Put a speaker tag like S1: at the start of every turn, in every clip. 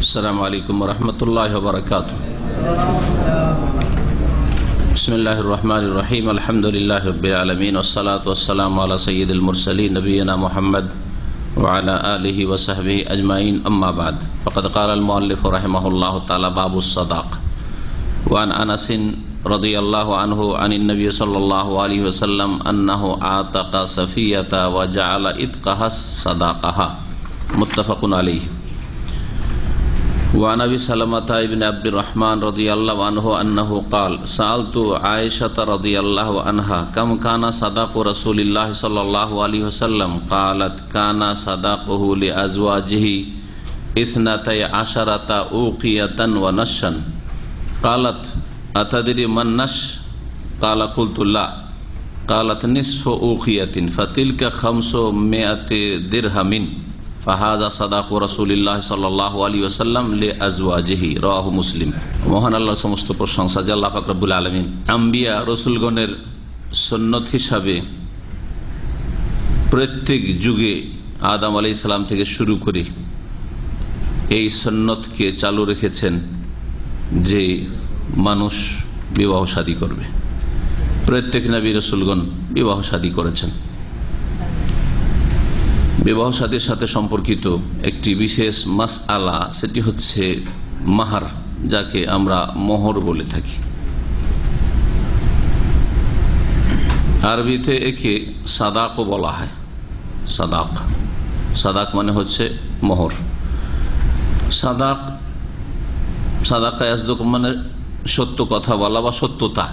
S1: अस्सलामु अलैकुम वरहमतुल्लाहि वबरकातुहू। बिस्मिल्लाहिर्रहमानिर्रहीम। अल्हम्दुलिल्लाहि रब्बिल आलमीन वस्सलातु वस्सलामु अला सय्यिदिल मुरसलीन नबिय्यिना मुहम्मद व अला आलिहि व सहबिहि अजमाइन। अम्मा बाद फ़क़द क़ालल मुअल्लिफ़ु रहिमहुल्लाहु तआला बाबुस सदाक़ व अन अनस रज़ियल्लाहु अन्हु अनिन नबी सल्लल्लाहु अलैहि वसल्लम अन्नहु आतक़ा सफ़िय्यता व जअल इत्क़हा सदाक़हा। मुत्तफ़क़ुन अलैहि। व नबी सलमता इब्न अब्दुर्रहमान रज़ियल्लाहु अन्हु अन्नहु क़ाल सअल्तु आयशा रज़ियल्लाहु अन्हा कम काना सदाक़ु रसूलिल्लाह सल्लल्लाहु अलैहि वसल्लम क़ालत काना सदाक़ुहु लिअज़वाजिही इस्नतै अशरता उक़ियतन व नशन। क़ालत अतदरी मन नश? क़ाल क़ुल्तु ला। क़ालत निस्फ़ु उक़ियतिन फ़तिल्का ख़म्सु मिअति दिरहमिन फ़हाज़ा सदाक़ु रसूलिल्लाह सल्लल्लाहु अलैहि वसल्लम लिअज़वाजिही। रवाहु मुस्लिम। মহান আল্লাহর সমস্ত প্রশংসা যে আল্লাহ পাক রব্বুল আলামিন আম্বিয়া রসুলগণের সুন্নত হিসাবে প্রত্যেক যুগে আদম আলাইহিস সালাম থেকে শুরু করে এই সুন্নতকে চালু রেখেছেন যে মানুষ বিবাহ শাদী করবে। প্রত্যেক নবী রসুলগণ বিবাহ শাদী করেছেন। বিবাহ শাদীর সাথে সম্পর্কিত একটি বিশেষ মাসআলা, সেটি হচ্ছে মাহার, যাকে আমরা মোহর বলে থাকি। আরবিতে একে সাদাকও বলা হয়। সাদাক, সাদাক মানে হচ্ছে মোহর। সাদাক, সাদাকা ইয়াসদুক মানে সত্য কথা বলা বা সত্যতা।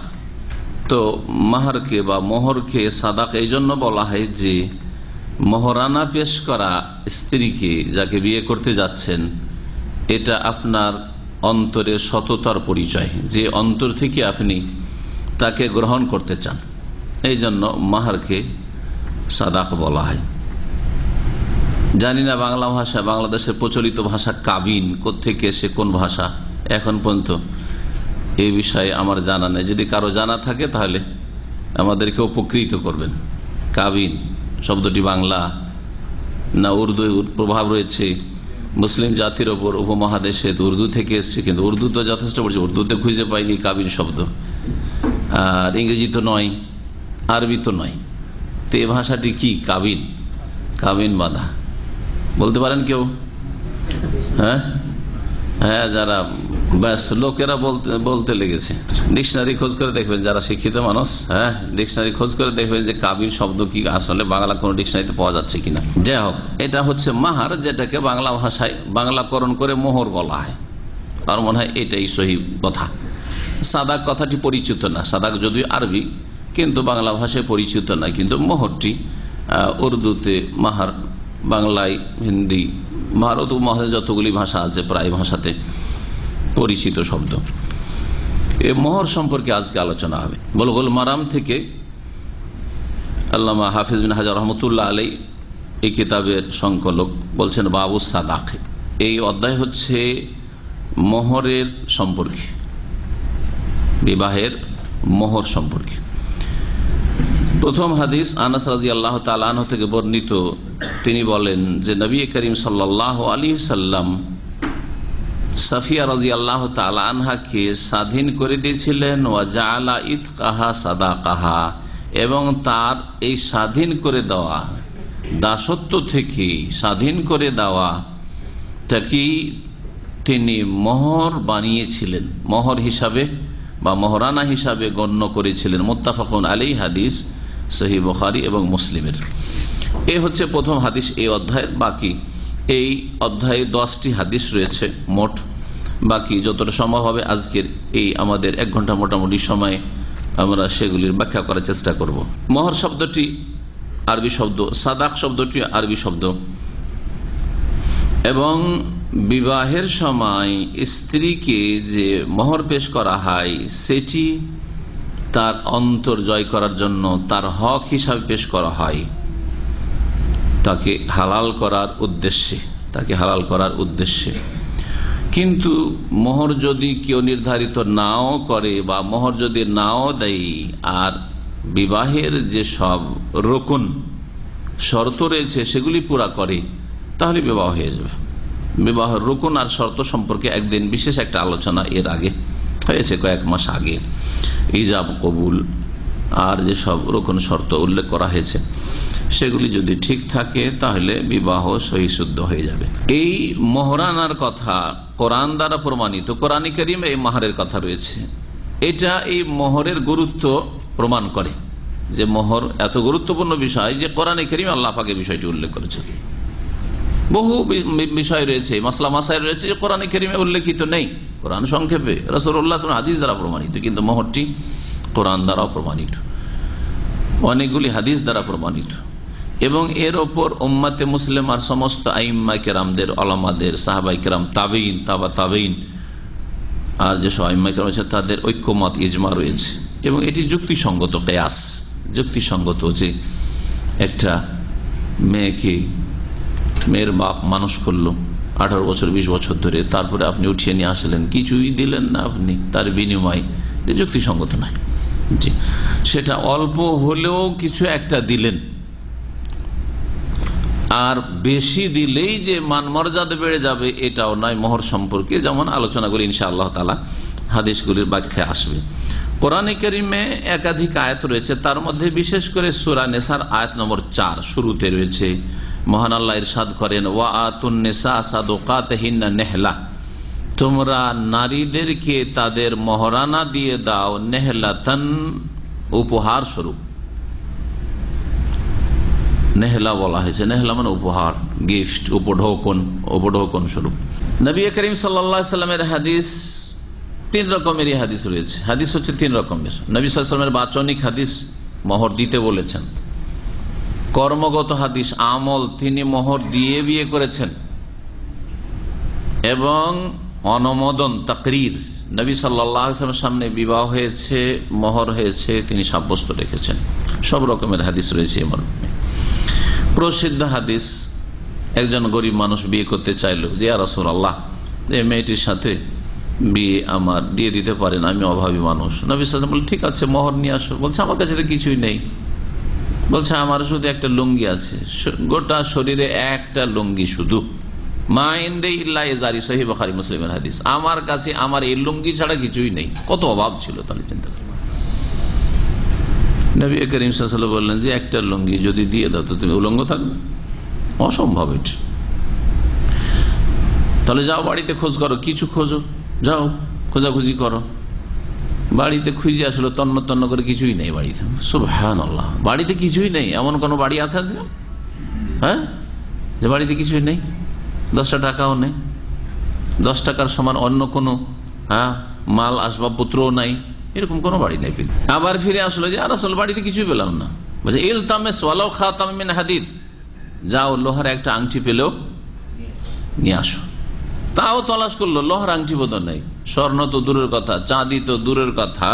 S1: তো মাহারকে বা মোহরকে সাদাক এই জন্য বলা হয় যে মহরানা পেশ করা স্ত্রীকে, যাকে বিয়ে করতে যাচ্ছেন, এটা আপনার অন্তরের সততার পরিচয়, যে অন্তর থেকে আপনি তাকে গ্রহণ করতে চান। এই জন্য মাহারকে সাদাক বলা হয়। জানি না বাংলা ভাষা, বাংলাদেশের প্রচলিত ভাষা কাবিন কোত্থেকে এসে কোন ভাষা এখন পর্যন্ত এই বিষয়ে আমার জানা নেই। যদি কারো জানা থাকে তাহলে আমাদেরকে উপকৃত করবেন। কাবিন শব্দটি বাংলা না উর্দু প্রভাব রয়েছে মুসলিম জাতির ওপর উপমহাদেশে? উর্দু থেকে এসছে, কিন্তু উর্দু তো যথেষ্ট পড়ছে, উর্দুতে খুঁজে পাইনি কাবিন শব্দ। আর ইংরেজি তো নয়, আরবি তো নয়, তো এই ভাষাটি কি? কাবিন, কাবিন বাঁধা বলতে পারেন কেউ? হ্যাঁ হ্যাঁ, যারা ব্যাস লোকেরা বলতে লেগেছে। ডিকশনারি খোঁজ করে দেখবেন, যারা শিক্ষিত মানুষ, হ্যাঁ ডিকশনারি খোঁজ করে দেখবেন যে কাবিন শব্দ কি আসলে বাংলা কোনো ডিকশনারিতে পাওয়া যাচ্ছে কিনা। যাই হোক, এটা হচ্ছে মাহার, যেটাকে বাংলা ভাষায় বাংলাকরণ করে মোহর বলা হয়। আর মনে হয় এটাই সহি কথা। সাদাক কথাটি পরিচিত না, সাদাক যদিও আরবি কিন্তু বাংলা ভাষায় পরিচিত না। কিন্তু মোহরটি উর্দুতে মাহার, বাংলায়, হিন্দি, ভারত উপমহাদেশে যতগুলি ভাষা আছে প্রায় ভাষাতে পরিচিত শব্দ। এই মোহর সম্পর্কে আজকে আলোচনা হবে। বুলুগুল মারাম থেকে আল্লামা হাফিজ বিন হাজার রহমতুল্লাহ আলাইহি এই কিতাবের সংকলক বলছেন বাবুস সাদাক। এই অধ্যায় হচ্ছে মোহরের সম্পর্কে, বিবাহের মোহর সম্পর্কে। প্রথম হাদিস আনাস রাদিয়াল্লাহু তাআলা আনহু থেকে বর্ণিত। তিনি বলেন যে নবী করিম সাল্লাল্লাহু আলাইহি সাল্লাম সাফিয়া রাদিয়াল্লাহু তাআলা আনহাকে স্বাধীন করে দিয়েছিলেন। ওয়া জাআলা ইতকাহা সাদাকাহা, এবং তার এই স্বাধীন করে দেওয়া, দাসত্ব থেকে স্বাধীন করে দেওয়া তাকেই তিনি মোহর বানিয়েছিলেন, মোহর হিসাবে বা মোহরানা হিসাবে গণ্য করেছিলেন। মুত্তাফাকুন আলাইহি, হাদিস সহিহ বুখারী এবং মুসলিমের। এই হচ্ছে প্রথম হাদিস এই অধ্যায়ের। বাকি এই অধ্যায়ে 10টি হাদিস রয়েছে মোট। বাকি যতটা সম্ভব হবে আজকের এই আমাদের 1 ঘন্টা মোটামুটি সময় আমরা সেগুলির ব্যাখ্যা করার চেষ্টা করব। মোহর শব্দটি আরবি শব্দ, সাদাক শব্দটি আরবি শব্দ, এবং বিবাহের সময় স্ত্রীকে যে মোহর পেশ করা হয় সেটি তার অন্তর জয় করার জন্য, তার হক হিসাবে পেশ করা হয়, তাকে হালাল করার উদ্দেশ্যে, তাকে হালাল করার উদ্দেশ্যে। কিন্তু মোহর যদি কেউ নির্ধারিত নাও করে বা মোহর যদি নাও দেয়, আর বিবাহের যে সব রকুন শর্ত রয়েছে সেগুলি পুরা করে, তাহলে বিবাহ হয়ে যাবে। বিবাহের রুকুন আর শর্ত সম্পর্কে একদিন বিশেষ একটা আলোচনা এর আগে হয়েছে, কয়েক মাস আগে। ইজাব, কবুল আর যেসব রুকুন শর্ত উল্লেখ করা হয়েছে সেগুলি যদি ঠিক থাকে তাহলে বিবাহ সহিশুদ্ধ হয়ে যাবে। এই মোহরানার কথা কোরআন দ্বারা প্রমাণিত, কোরআনে কারীমে এই মাহরের কথা রয়েছে। এটা এই মোহরের গুরুত্ব প্রমাণ করে যে মোহর এত গুরুত্বপূর্ণ বিষয় যে কোরআনে কারীমে আল্লাহ পাক এই বিষয়টি উল্লেখ করেছে। বহু বিষয় রয়েছে, মাসলা মাসাইল রয়েছে যে কোরআনে কারীমে উল্লেখিত নেই। কোরআন সংক্ষেপে রাসূলুল্লাহ সাল্লাল্লাহু আলাইহি ওয়াসাল্লাম হাদিস দ্বারা প্রমাণিত, কিন্তু মোহরটি কোরআন দ্বারাও প্রমাণিত, অনেকগুলি হাদিস দ্বারা প্রমাণিত। এবং এর ওপর উম্মাতে মুসলিম আর সমস্ত আইম্মা কেরামদের, ওলামাদের, সাহাবাই কেরাম, তাবেইন, তাবা তাবেইন আর যেসব আইম্মা কেরাম আছে তাদের ঐক্যমত, ইজমা রয়েছে। এবং এটি যুক্তিসঙ্গত কিয়াস, যুক্তিসঙ্গত যে একটা মেয়ের বাপ মানুষ করলো 18 বছর 20 বছর ধরে, তারপরে আপনি উঠিয়ে নিয়ে আসলেন, কিছুই দিলেন না আপনি তার বিনিময়, যুক্তিসঙ্গত নয়। জি, সেটা অল্প হলেও কিছু একটা দিলেন, আর বেশি দিলেই যে মান মর্যাদা বেড়ে যাবে এটাও নয় মোহর সম্পর্কে, যেমন আলোচনা করি ইনশাআল্লাহ তাআলা হাদিসগুলির ব্যাখ্যায় আসবে। কোরআনে কারীমে একাধিক আয়াত রয়েছে, তার মধ্যে বিশেষ করে সূরা নিসার আয়াত নম্বর 4 শুরুতে রয়েছে, মহান আল্লাহ ইরশাদ করেন, ওয়া আতুন নিসা সাদুকাতিহিন্না নিহলা, তোমরা নারীদেরকে তাদের মহরানা দিয়ে দাও, নেহলাতান উপহার স্বরূপ। নেহলা বলা হয়েছে, নেহলা মানে উপহার, গিফট, উপঢৌকন স্বরূপ। নবী করিম সাল্লাল্লাহু আলাইহি সাল্লামের হাদিস 3 রকমেরই হাদিস রয়েছে। হাদিস হচ্ছে 3 রকমের। নবী সাল্লাল্লাহু আলাইহি সাল্লামের বাচনিক হাদিস, মোহর দিতে বলেছেন। কর্মগত হাদিস, আমল, তিনি মোহর দিয়ে বিয়ে করেছেন। এবং অনুমোদন, তাকরীর, নবী সাল্লাল্লাহু আলাইহি ওয়াসাল্লামের সামনে বিবাহ হয়েছে, মোহর হয়েছে, তিনি সাব্যস্ত রেখেছেন। সব রকমের হাদিস রয়েছে। এমন প্রসিদ্ধ হাদিস, একজন গরিব মানুষ বিয়ে করতে চাইল, যে ইয়া রাসূলুল্লাহ, এই মেয়েটির সাথে বিয়ে আমার দিয়ে দিতে পারেন, আমি অভাবী মানুষ। নবী সাল্লাল্লাহু আলাইহি ওয়াসাল্লাম বললেন, ঠিক আছে, মোহর নিয়ে আসো। বলছে, আমার কাছে কিছুই নেই। বলছে, আমার শুধু একটা লুঙ্গি আছে, গোটা শরীরে একটা লুঙ্গি শুধু। মা ইনদি ইল্লা ইজারি, সহিহ বুখারী মুসলিমের হাদিস। আমার কাছে আমার এই লুঙ্গি ছাড়া কিছুই নেই। কত অভাব ছিল তাহলে চিন্তা করুন। নবী করিম সাল্লাল্লাহু আলাইহি ওয়াসাল্লাম বললেন যে একটা লুঙ্গি যদি দিয়ে দাও তো তুমি উলঙ্গ থাকবে? অসম্ভব এটা। তাহলে যাও বাড়িতে খোঁজ করো, কিছু খোঁজো, যাও খোঁজাখুঁজি করো। বাড়িতে খুঁজে আসলো, তন্ন তন্ন করে, কিছুই নেই বাড়িতে। সুবহানাল্লাহ, বাড়িতে কিছুই নেই। এমন কোন বাড়ি আছে আজকে, হ্যাঁ, যে বাড়িতে কিছুই নেই? 10 টাকাও নেই, 10 টাকার সমান অন্য কোনো মাল আসবাবপত্রও নাই, এরকম কোনো বাড়ি নেই। আবার ফিরে আসলো যে আর আসলে বাড়িতে কিছুই পেলাম না। বলছে, ইলতামিস ওয়ালাউ খাতাম মিন হাদিদ, যাও লোহার একটা আংটি পেলেও নিয়ে আসো। তাও তলাশ করলো, লোহার আংটি বোধহয় নেই। স্বর্ণ তো দূরের কথা, চাঁদি তো দূরের কথা,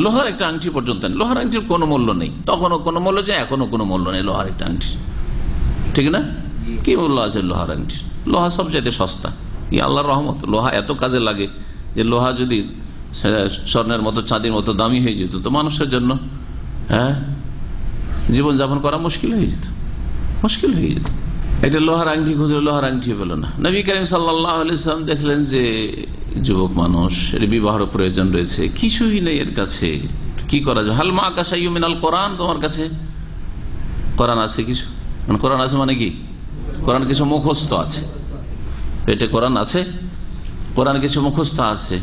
S1: লোহার একটা আংটি পর্যন্ত নেই। লোহার আংটির কোনো মূল্য নেই, তখনও কোনো মূল্য, যে এখনো কোনো মূল্য নেই লোহার একটা আংটি, ঠিক না? কি মূল্য আছে লোহার আংটি? লোহা সবচাইতে সস্তা। কি আল্লাহর রহমত, লোহা এত কাজে লাগে যে লোহা যদি স্বর্ণের মতো, চাঁদির মতো দামি হয়ে যেত তো মানুষের জন্য জীবনযাপন করা মুশকিল হয়ে যেত। একটা লোহার আংটি খুঁজলে লোহার আংটি পেল না। নবী করিম সাল্লাল্লাহু আলাইহি ওয়াসাল্লাম দেখলেন যে যুবক মানুষ, এর বিবাহের প্রয়োজন রয়েছে, কিছুই নেই এর কাছে, কি করা যায়? হাল মা কাশাইয়্যুম মিনাল কোরআন, তোমার কাছে কোরআন আছে কিছু? মানে কোরআন আছে মানে কি? কোরআন কিছু মুখস্থ আছে, পেটে কোরআন আছে, কোরআন কিছু মুখস্থ আছে।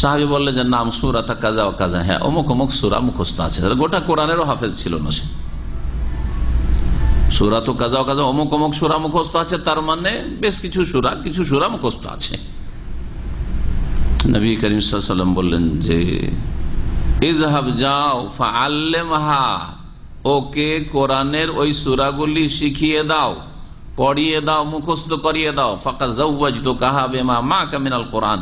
S1: সাহাবী বললেন যে নাম সূরাতা কাজা ও কাজা, হ্যাঁ অমুক অমুক সূরা মুখস্থ আছে। গোটা কোরআনেরও হাফেজ ছিল না সে। সূরা তো কাজা ও কাজা, অমুক অমুক সূরা মুখস্থ আছে, তার মানে বেশ কিছু সূরা মুখস্থ আছে। নবী করিম সাল্লাল্লাহু আলাইহি ওয়াসাল্লাম বললেন যে ইযহাব, যাও, ফাআল্লিমহা, ওকে কোরআনের ওই সূরাগুলি শিখিয়ে দাও, পড়িয়ে দাও, মুখস্থ করিয়ে দাও। ফাকাদ যাওয়াজতুকাহা বিমা মাকা মিনাল কোরআন,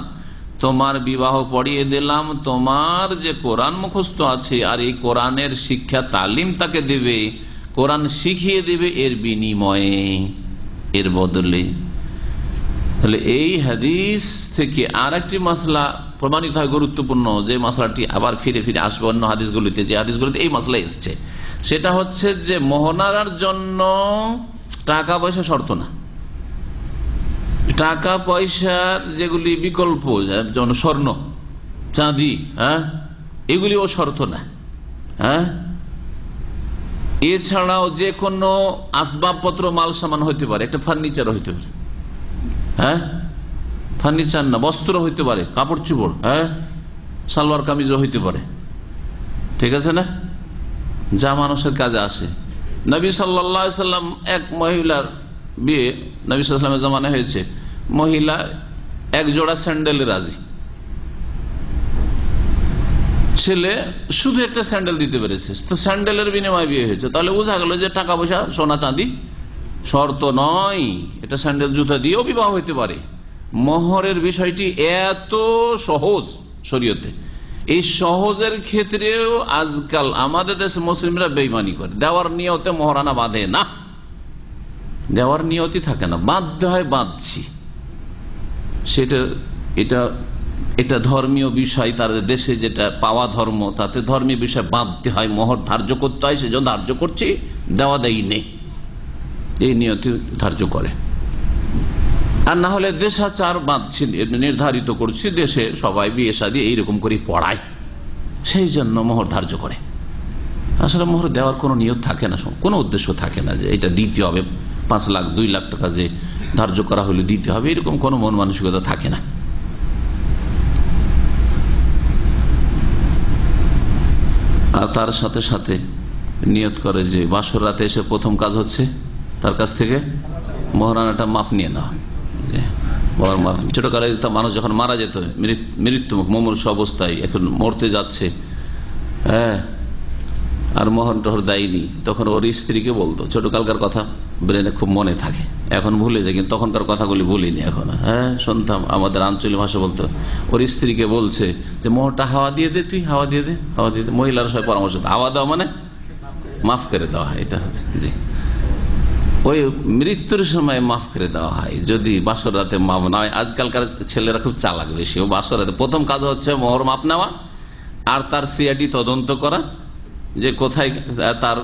S1: তোমার বিবাহ পড়িয়ে দিলাম তোমার যে কোরআন মুখস্থ আছে, আর এই কোরআনের শিক্ষা তালিম তাকে দেবে, কোরআন শিখিয়ে দেবে এর বিনিময়ে, এর বদলে। তাহলে এই হাদিস থেকে আর একটি মাসলা প্রমাণিত হয় গুরুত্বপূর্ণ, যে মাসলাটি আবার ফিরে ফিরে আসবে অন্য হাদিসগুলিতে, যে হাদিসগুলিতে এই মাসলা এসছে। সেটা হচ্ছে যে মোহনার জন্য টাকা পয়সা শর্ত না, টাকা পয়সার যেগুলি বিকল্প, যেমন স্বর্ণ চাঁদি, এগুলিও শর্ত না। এছাড়াও যে কোনো আসবাবপত্র মাল সামান হইতে পারে, একটা ফার্নিচার হইতে পারে, ফার্নিচার না, বস্ত্র হইতে পারে, কাপড় চোপড়, সালোয়ার কামিজও হইতে পারে, ঠিক আছে না, যা মানুষের কাজে আসে। নবী সাল্লাল্লাহু আলাইহি সাল্লাম এক মহিলার বিয়ে নবী সাল্লাল্লাহু আলাইহি সাল্লামের জামানায় হয়েছে। মহিলা এক জোড়া স্যান্ডেলে রাজি, ছেলে শুধু একটা স্যান্ডেল দিতে পেরেছে, তো স্যান্ডেলের বিনিময়ে বিয়ে হয়েছে। তাহলে বোঝা গেল যে টাকা পয়সা সোনা চাঁদি শর্ত নয়, এটা স্যান্ডেল জুতা দিয়েও বিবাহ হইতে পারে। মোহরের বিষয়টি এত সহজ শরীয়তে, এই সহজের ক্ষেত্রেও আজকাল আমাদের দেশে মুসলিমরা বেঈমানি করে, দেওয়ার নিয়তে মোহরানা বাঁধে না, দেওয়ার নিয়তি থাকে না, বাঁধতে হয় বাঁধছি। সেটা এটা ধর্মীয় বিষয়, তার দেশে যেটা পাওয়া ধর্ম, তাতে ধর্মীয় বিষয় বাঁধতে হয়, মোহর ধার্য করতে হয়, সেজন্য ধার্য করছি, দেওয়া দেই নেই, এই নিয়তি ধার্য করে। আর না হলে দেশাচার বাঁধছি, নির্ধারিত করছি, দেশে সবাই বিয়ে শাদী এইরকম করে পড়ায়, সেই জন্য মোহর ধার্য করে। আসলে মোহর দেওয়ার কোনো নিয়ত থাকে না, কোনো উদ্দেশ্য থাকে না যে এটা দিতে হবে, 5 লাখ 2 লাখ টাকা যে ধার্য করা হলে দিতে হবে, এরকম কোনো মন মানসিকতা থাকে না। আর তার সাথে সাথে নিয়ত করে যে বাসর রাতে এসে প্রথম কাজ হচ্ছে তার কাছ থেকে মোহরানাটা মাফ নিয়ে নেওয়া। ছোটকালে মানুষ যখন মারা যেত, মৃত্যুমুখ মুমূর্ষু অবস্থায়, এখন মরতে যাচ্ছে, আর মোহর টোহর দেয়নি, তখন ওর স্ত্রীকে বলতো, ছোটকালকার কথা ব্রেনে খুব মনে থাকে, এখন ভুলে যায়, কিন্তু তখনকার কথাগুলি ভুলিনি এখন। শুনতাম, আমাদের আঞ্চলিক ভাষা বলতো, ওর স্ত্রীকে বলছে যে মোহরটা হাওয়া দিয়ে দে, তুই হাওয়া দিয়ে দে, হাওয়া দিয়ে দে। মহিলার সবাই পরামর্শ, হাওয়া দেওয়া মানে মাফ করে দেওয়া হয়, এটা হচ্ছে জি, ওই মৃত্যুর সময় মাফ করে দেওয়া হয়, যদি বাসর রাতে মাফ না হয়। আজকালকার ছেলেরা খুব চালাক বেশি, ও বাসর রাতে প্রথম কাজ হচ্ছে মোহর মাপ নেওয়া, আর তার সিআইডি তদন্ত করা, যে কোথায় তার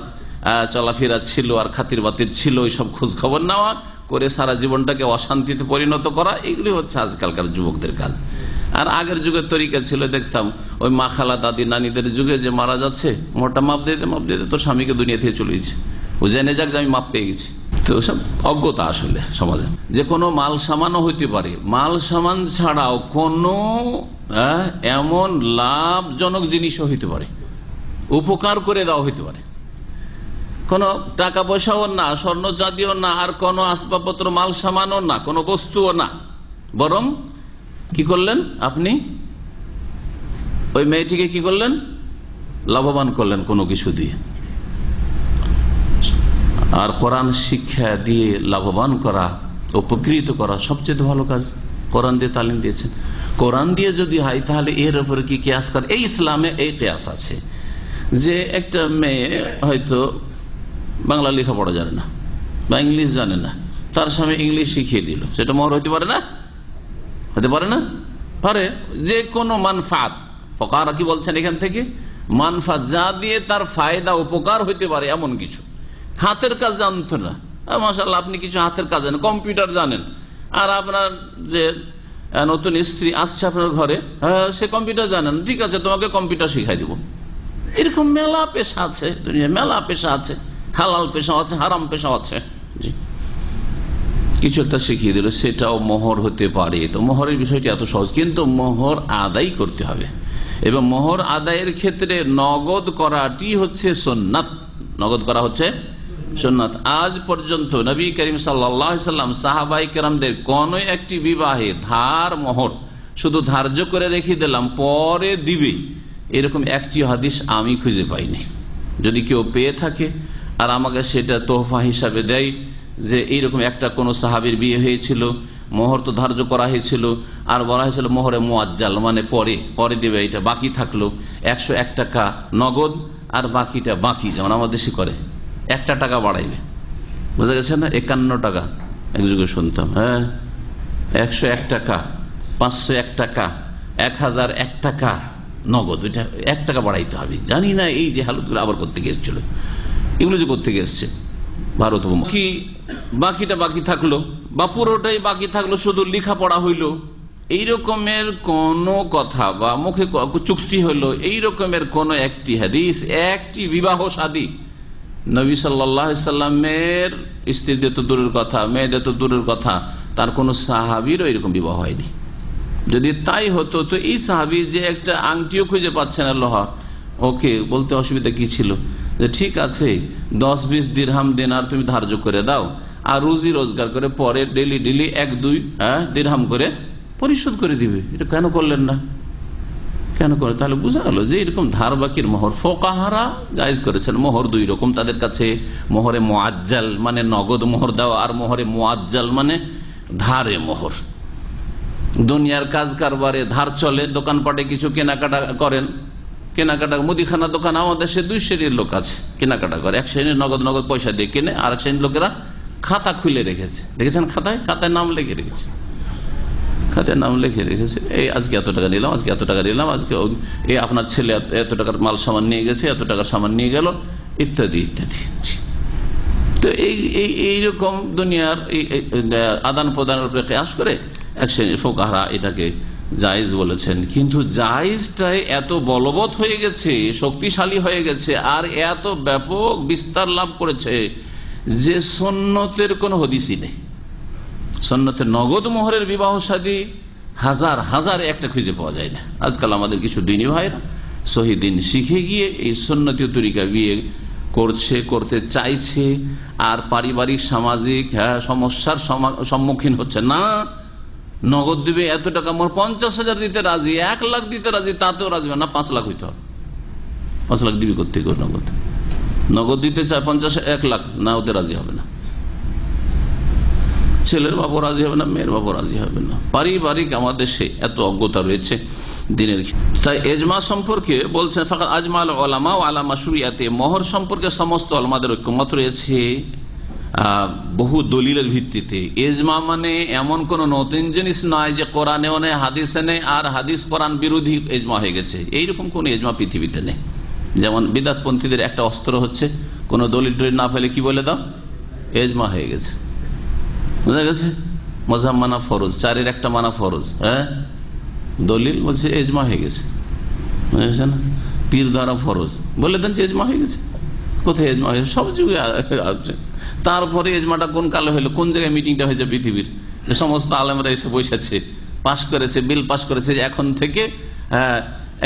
S1: চলাফেরা ছিল আর খাতির বাতির ছিল, ওইসব খোঁজ খবর নেওয়া, করে সারা জীবনটাকে অশান্তিতে পরিণত করা, এগুলি হচ্ছে আজকালকার যুবকদের কাজ। আর আগের যুগের তরিকা ছিল, দেখতাম ওই মা খালা দাদি নানিদের যুগে যে মারা যাচ্ছে, মোহরটা মাপ দিয়ে দে, তোর স্বামীকে দুনিয়া থেকে চলে গেছে, ও জেনে যাক যে আমি মাপ পেয়ে গেছি। তো সব অজ্ঞতা আসলে সমাজে। যে কোনো মাল সামানও হইতে পারে, মাল সামান ছাড়াও কোনো এমন লাভজনক জিনিসও হইতে পারে, উপকার করে দেওয়া হইতে পারে। কোনো টাকা পয়সাও না, স্বর্ণ চাঁদিও না, আর কোনো আসবাবপত্র মাল সামানও না, কোনো বস্তুও না, বরং কি করলেন আপনি, ওই মেয়েটিকে কি করলেন, লাভবান করলেন কোনো কিছু দিয়ে। আর কোরআন শিক্ষা দিয়ে লাভবান করা, উপকৃত করা সবচেয়ে ভালো কাজ। কোরআন দিয়ে তালিম দিয়েছেন, কোরআন দিয়ে যদি হয় তাহলে এর উপরে কি কিয়াস করে? এই ইসলামে এই কিয়াস আছে যে একটা মেয়ে হয়তো বাংলা লেখাপড়া জানে না বা ইংলিশ জানে না, তার স্বামী ইংলিশ শিখিয়ে দিল, সেটা মোহর হইতে পারে না? হতে পারে না? পারে। যে কোনো মানফাত, ফকারা কি বলছেন এখান থেকে, মানফাত যা দিয়ে তার ফায়দা উপকার হইতে পারে এমন কিছু। হাতের কাজ জানতো না, মাশাআল্লাহ আপনি কিছু হাতের কাজ জানেন, কম্পিউটার জানেন, আর আপনার যে নতুন স্ত্রী আসছে আপনার ঘরে, সে কম্পিউটার জানেন, ঠিক আছে তোমাকে কম্পিউটার শিখাই দেবো। এরকম মেলা পেশা আছে দুনিয়ায়, মেলা পেশা আছে, হালাল পেশা আছে, হারাম পেশা আছে। জি, কিছু একটা শিখিয়ে দিল, সেটাও মোহর হতে পারে। তো মোহরের বিষয়টি এত সহজ, কিন্তু মোহর আদায় করতে হবে, এবং মোহর আদায়ের ক্ষেত্রে নগদ করাটি হচ্ছে সুন্নাত। নগদ করা হচ্ছে সুন্নাত। আজ পর্যন্ত নবী করিম সাল্লাল্লাহু আলাইহি সাল্লাম সাহাবায়ে কেরামদের কোন একটি বিবাহে ধার মোহর শুধু ধার্য করে রেখে দিলাম পরে দিবে, এরকম একটি হাদিস আমি খুঁজে পাইনি। যদি কেউ পেয়ে থাকে আর আমাকে সেটা তোহফা হিসাবে দেয় যে এইরকম একটা কোনো সাহাবীর বিয়ে হয়েছিল, মোহর তো ধার্য করা হয়েছিল, আর বলা হয়েছিল মোহরে মুআজ্জাল, মানে পরে পরে দেবে, এটা বাকি থাকলো 101 টাকা নগদ, আর বাকিটা বাকি, যেমন আমাদের দেশে করে 1 টাকা বাড়াইবে, বুঝা গেছে না? 51 টাকা এক যুগে শুনতাম, 101 টাকা, 501 টাকা, 1001 টাকা নগদ, ওইটা 1 টাকা বাড়াইতে হবে। জানি না এই যে হালতগুলো আবার করতে গিয়েছিল, এগুলো যে করতে গিয়েছে ভারত, কি বাকিটা বাকি থাকলো, বা পুরোটাই বাকি থাকলো, শুধু লেখাপড়া হইল, এই রকমের কোন কথা বা মুখে চুক্তি হইল, এই রকমের কোন একটি হাদিস, একটি বিবাহ শাদী নবী সাল্লাল্লাহু আলাইহি সাল্লামের স্ত্রীদের তো দূরের কথা, মেয়েদের তো দূরের কথা, তার কোন সাহাবীরও এরকম বিবাহ হয়নি। যদি তাই হতো তো এই সাহাবী যে একটা আংটিও খুঁজে পাচ্ছেন আল্লাহ, ওকে বলতে অসুবিধা কি ছিল যে ঠিক আছে 10-20 দিরহাম দিনার তুমি ধার্য করে দাও, আর রুজি রোজগার করে পরে ডেলি 1-2 দিরহাম করে পরিশোধ করে দিবে। এটা কেন করলেন না? কেন করে? তাহলে বোঝা গেল যে এরকম ধার বাকির মোহর ফোকাহারা জায়েজ করেছেন। মোহর 2 রকম তাদের কাছে, মোহরে মুআজ্জাল মানে নগদ মোহর দেওয়া, আর মোহরে মুআজ্জাল মানে ধারে মোহর। দুনিয়ার কাজ কারবারে ধার চলে, দোকানপাটে কিছু কেনাকাটা করেন, কেনাকাটা মুদিখানা দোকান আমাদের সে 2 শ্রেণীর লোক আছে, কেনাকাটা করে। এক শ্রেণীর নগদ পয়সা দিয়ে কেনে, আর এক শ্রেণীর লোকেরা খাতা খুলে রেখেছে, দেখেছেন খাতায় নাম লিখে রেখেছে, খাতায় নাম লিখে রেখেছে, এই আজকে এত টাকা নিলাম, আজকে এত টাকা নিলাম, আজকে এই আপনার ছেলে এত টাকার মাল সামান নিয়ে গেছে, এত টাকার সামান নিয়ে গেল, ইত্যাদি ইত্যাদি। তো এইরকম দুনিয়ার আদান প্রদানের উপরে কিয়াস করে এক শ্রেণীর ফুকাহারা এটাকে জায়েজ বলেছেন। কিন্তু জায়েজটাই এত বলবৎ হয়ে গেছে, শক্তিশালী হয়ে গেছে, আর এত ব্যাপক বিস্তার লাভ করেছে যে সুন্নতের কোনো হদিসই নেই। সুন্নতের নগদ মোহরের বিবাহ শাদী হাজার একটা খুঁজে পাওয়া যায় না। আজকাল আমাদের কিছু দিনী ভাইরা সহি দিন শিখে গিয়ে এই সুন্নতীয় তরিকা বিয়ে করতে চাইছে, আর পারিবারিক সামাজিক সমস্যার সম্মুখীন হচ্ছে না। নগদ দিবে এত টাকা, মোহর 50,000 দিতে রাজি, 1 লাখ দিতে রাজি, তাতেও রাজি না, 5 লাখ হইতে হবে। 5 লাখ দিবি করতে নগদ দিতে চায় 1 লাখ, না ওতে রাজি হবে না। ছেলের বাবু রাজি হবে না, মেয়ের বাবু রাজি হবে না। পারিবারিক আমাদের সে এত অজ্ঞতা রয়েছে দিনের। তাই এজমা সম্পর্কে বলছেন ফাকাত আজমাল উলামা ওয়া আলা মাশরুইয়াতি, মোহর সম্পর্কে সমস্ত উলামাদের ঐকমত রয়েছে বহু দলিলের ভিত্তিতে। এজমা মানে এমন কোন নতুন জিনিস নয় যে কোরআনেও নেই, হাদিসে নেই, আর হাদিস কোরআন বিরোধী এজমা হয়ে গেছে, এইরকম কোন এজমা পৃথিবীতে নেই। যেমন বিদআতপন্থীদের একটা অস্ত্র হচ্ছে কোন দলিল টলিল না পেলে কি বলে দাও, এজমা হয়ে গেছে, বুঝা গেছে। মযহাব মানা ফরজ, 4-এর একটা মানা ফরজ, দলিল বলছে এজমা হয়ে গেছে, বুঝা গেছে না। পীর দ্বারা ফরজ বলে দেন যে এজমা হয়ে গেছে। কোথায় এজমা হয়ে? সব যুগে আছে। তারপরে এজমাটা কোন কালে হইলো, কোন জায়গায় মিটিংটা হয়েছে পৃথিবীর, সমস্ত আলেমরা এসে বসেছে, পাশ করেছে, বিল পাশ করেছে যে এখন থেকে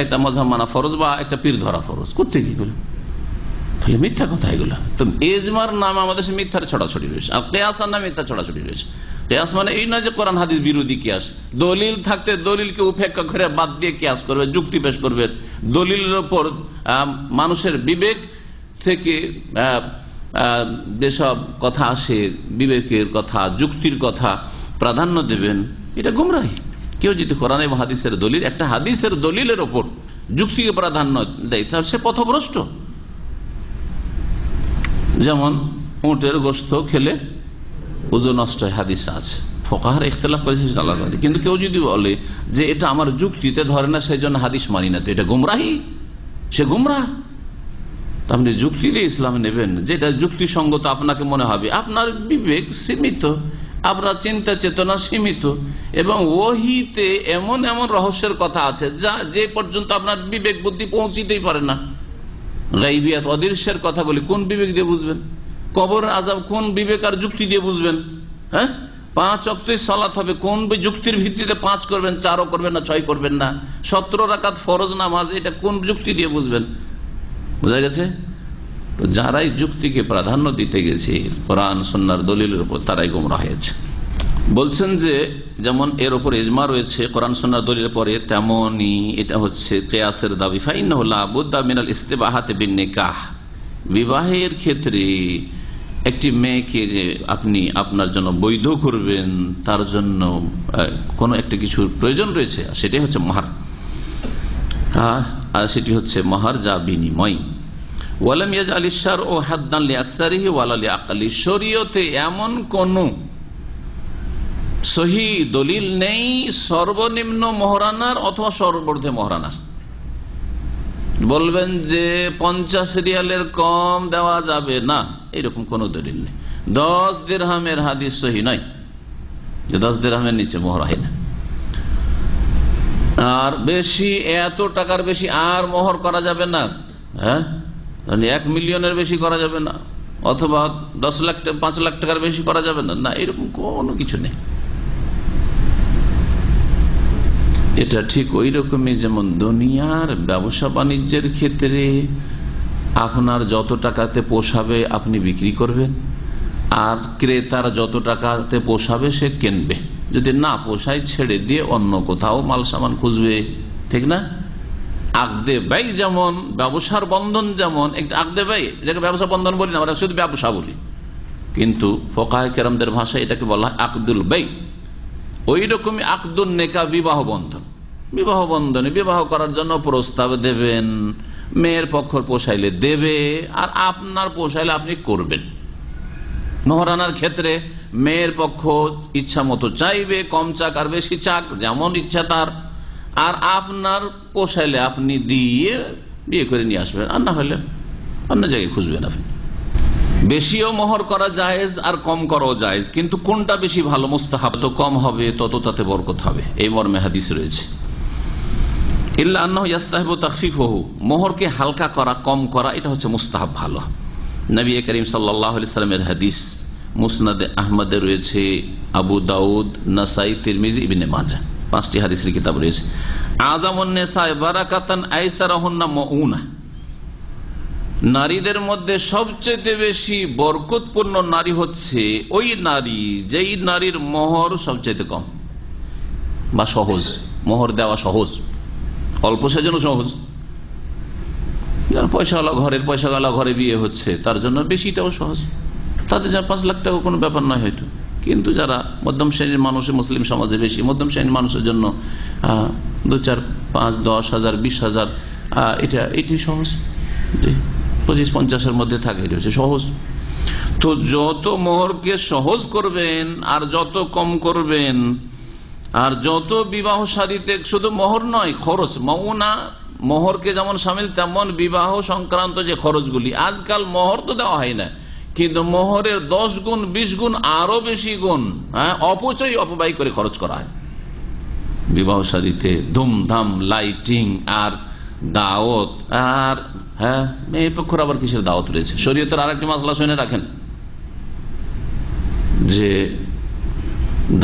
S1: একটা মযহাব মানা ফরজ বা একটা পীর ধরা ফরজ। কোথেকে এগুলো? তাহলে মিথ্যা কথা এগুলো। তো এজমার নাম আমাদের মিথ্যার ছড়াছড়ি রয়েছে, আর কিয়াসের নামে মিথ্যা ছড়াছড়ি রয়েছে। কিয়াস মানে এই নয় যে কোরআন হাদিস বিরোধী কিয়াস, দলিল থাকতে দলিলকে উপেক্ষা করে বাদ দিয়ে কিয়াস করবে, যুক্তি পেশ করবে, দলিলের উপর মানুষের বিবেক থেকে যেসব কথা আসে, বিবেকের কথা, যুক্তির কথা প্রাধান্য দেবেন, এটা গুমরাহি। কেউ যদি কোরআন এবং হাদিসের দলিল, একটা হাদিসের দলিলের ওপর যুক্তিকে প্রাধান্য দেয়, তাহলে সে পথভ্রষ্ট। যেমন উটের গোশত খেলে ওযু নষ্ট হয়, হাদিস আছে, ফুকাহারা ইখতিলাফ করেছে, সেটা আলাদা। কিন্তু কেউ যদি বলে যে এটা আমার যুক্তিতে ধরে না, সেই জন্য হাদিস মানি না, তো এটা গুমরাহি, সে গুমরাহ। আপনি যুক্তি দিয়ে ইসলাম নেবেন, যেটা যুক্তিসঙ্গত আপনাকে মনে হবে। আপনার বিবেক সীমিত, আপনার চিন্তা চেতনা সীমিত, এবং ওহিতে এমন এমন রহস্যের কথা আছে যা যে পর্যন্ত আপনার বিবেক বুদ্ধি পৌঁছিতেই পারে না। গাইবিয়াত অদৃশ্যের কথাগুলি কোন বিবেক দিয়ে বুঝবেন? কবরের আযাব কোন বিবেক আর যুক্তি দিয়ে বুঝবেন? 5 ওয়াক্তের সালাত হবে কোন যুক্তির ভিত্তিতে 5 করবেন, 4ও করবেন না, 6 করবেন না? 17 রাকাত ফরজ নামাজ, এটা কোন যুক্তি দিয়ে বুঝবেন? বোঝা গেছে? তো যারাই যুক্তিকে প্রাধান্য দিতে গেছে কোরআন সুন্নাহর দলিলের উপর, তারাই গোমরাহ হয়েছে। বলছেন যে যেমন এর উপর ইজমা রয়েছে কোরআন সুন্নাহর দলিলের পরে, তেমনি এটা হচ্ছে কিয়াসের দাবি। ফাইন্নাহু লা বুদ্দা মিনাল ইস্তিবাহাতি বিন নিকাহ, বিবাহের ক্ষেত্রে একটি মেয়েকে যে আপনি আপনার জন্য বৈধ করবেন, তার জন্য কোনো একটা কিছুর প্রয়োজন রয়েছে, সেটাই হচ্ছে মাহর। আর সেটি হচ্ছে মাহর, যা বিনিময়। ওয়ালাম ইয়াজআল আশ-শারউ হাদ্দান লিআকসারিহি ওয়ালা লিআকলি, শরীয়তে এমন কোন সহি দলিল নেই সর্বনিম্ন মহরানার অথবা সর্বোর্ধ্বে মহরানার। বলবেন যে 50 রিয়ালের কম দেওয়া যাবে না, এরকম কোন দলিল নেই। 10 দিরহামের হাদিস সহি নয়, যে 10 দিরহামের নিচে মোহর হয় না। আর বেশি, এত টাকার বেশি আর মোহর করা যাবে না। হ্যাঁ, 1 মিলিয়নের বেশি করা যাবে না, অথবা 10 লাখ 5 লাখ টাকার বেশি করা যাবে না, না, এরকম কোনো কিছু নেই। এটা ঠিক ওই রকমই যেমন দুনিয়ার ব্যবসা বাণিজ্যের ক্ষেত্রে আপনার যত টাকাতে পোষাবে আপনি বিক্রি করবেন, আর ক্রেতার যত টাকাতে পোষাবে সে কিনবে। যদি না পোষায় ছেড়ে দিয়ে অন্য কোথাও মাল সামান খুঁজবে, ঠিক না? আকদে ব্যয় যেমন ব্যবসার বন্ধন, যেমন একটা আকদে ব্যয়, এটাকে ব্যবসা বন্ধন বলি না, আমরা শুধু ব্যবসা বলি, কিন্তু ফোকাহে কেরামদের ভাষায় এটাকে বলা হয় আকদুল ব্যয়। ওই রকমই আকদুন নেকা, বিবাহ বন্ধন। বিবাহ বন্ধনে বিবাহ করার জন্য প্রস্তাব দেবেন, মেয়ের পক্ষ পোষাইলে দেবে, আর আপনার পোষাইলে আপনি করবেন। মোহরানার ক্ষেত্রে মেয়ের পক্ষ ইচ্ছা মতো চাইবে, কম চাক আর বেশি চাক, যেমন ইচ্ছা তার, আর আপনার পোষাইলে আপনি দিয়ে বিয়ে করে নিয়ে আসবেন, আর না হলে অন্য জায়গায় খুঁজবেন আপনি। বেশিও মোহর করা জায়েজ আর কম করাও জায়েজ, কিন্তু কোনটা বেশি ভালো? মুস্তাহাব। তো কম হবে তত তাতে বরকত হবে, এই মর্মে হাদিস রয়েছে। ইল্লা আন্নাহু ইস্তাহিবু তাখফিফুহু, মোহরকে হালকা করা, কম করা, এটা হচ্ছে মুস্তাহাব, ভালো। নবী করিম সাল্লাল্লাহু আলাইহি সাল্লামের হাদিস মুসনাদে আহমদে রয়েছে, আবু দাউদ, নাসাই, তিরমিজি, ইবনে মাজাহ, 5টি হাদিসের কিতাব রয়েছে। আযামুন নিসা বারাকাতান আইসারাহুন্না মাউনা, নারীদের মধ্যে সবচেয়ে বেশি বরকতপূর্ণ নারী হচ্ছে ওই নারী যেই নারীর মোহর সবচেয়ে কম বা সহজ। মোহর দেওয়া সহজ, অল্প সেজন্য সহজ। যার পয়সাওয়ালা ঘরের, পয়সাওয়ালা ঘরে বিয়ে হচ্ছে, তার জন্য বেশিটাও সহজ। তাদের যা 5 লাখ টাকা কোনো ব্যাপার নয় হয়তো, কিন্তু যারা মধ্যম শ্রেণীর মানুষ, মুসলিম সমাজে বেশি মধ্যম শ্রেণীর মানুষের জন্য 2, 4, 5, 10 হাজার, 20 হাজার, এটি সহজ। 25-50-এর মধ্যে থাকে, এটা হচ্ছে সহজ। তো যত মোহরকে সহজ করবেন আর যত কম করবেন, আর যত বিবাহ শাদীতে শুধু মোহর নয়, খরচ, মাউনা, মোহরকে যেমন সামিল তেমন বিবাহ সংক্রান্ত যে খরচগুলি, আজকাল মোহর তো দেওয়া হয় না, কিন্তু মোহরের 10 গুণ 20 গুণ আরো বেশি গুণ অপচয় অপব্যয় করে খরচ করা হয় বিবাহ শাদীতে। ধুমধাম, লাইটিং, আর দাওয়াত, আর মেয়ে পক্ষের আবার কিসের দাওয়াত রয়েছে। শরীয়তের আরেকটি মাসলা শুনে রাখেন, যে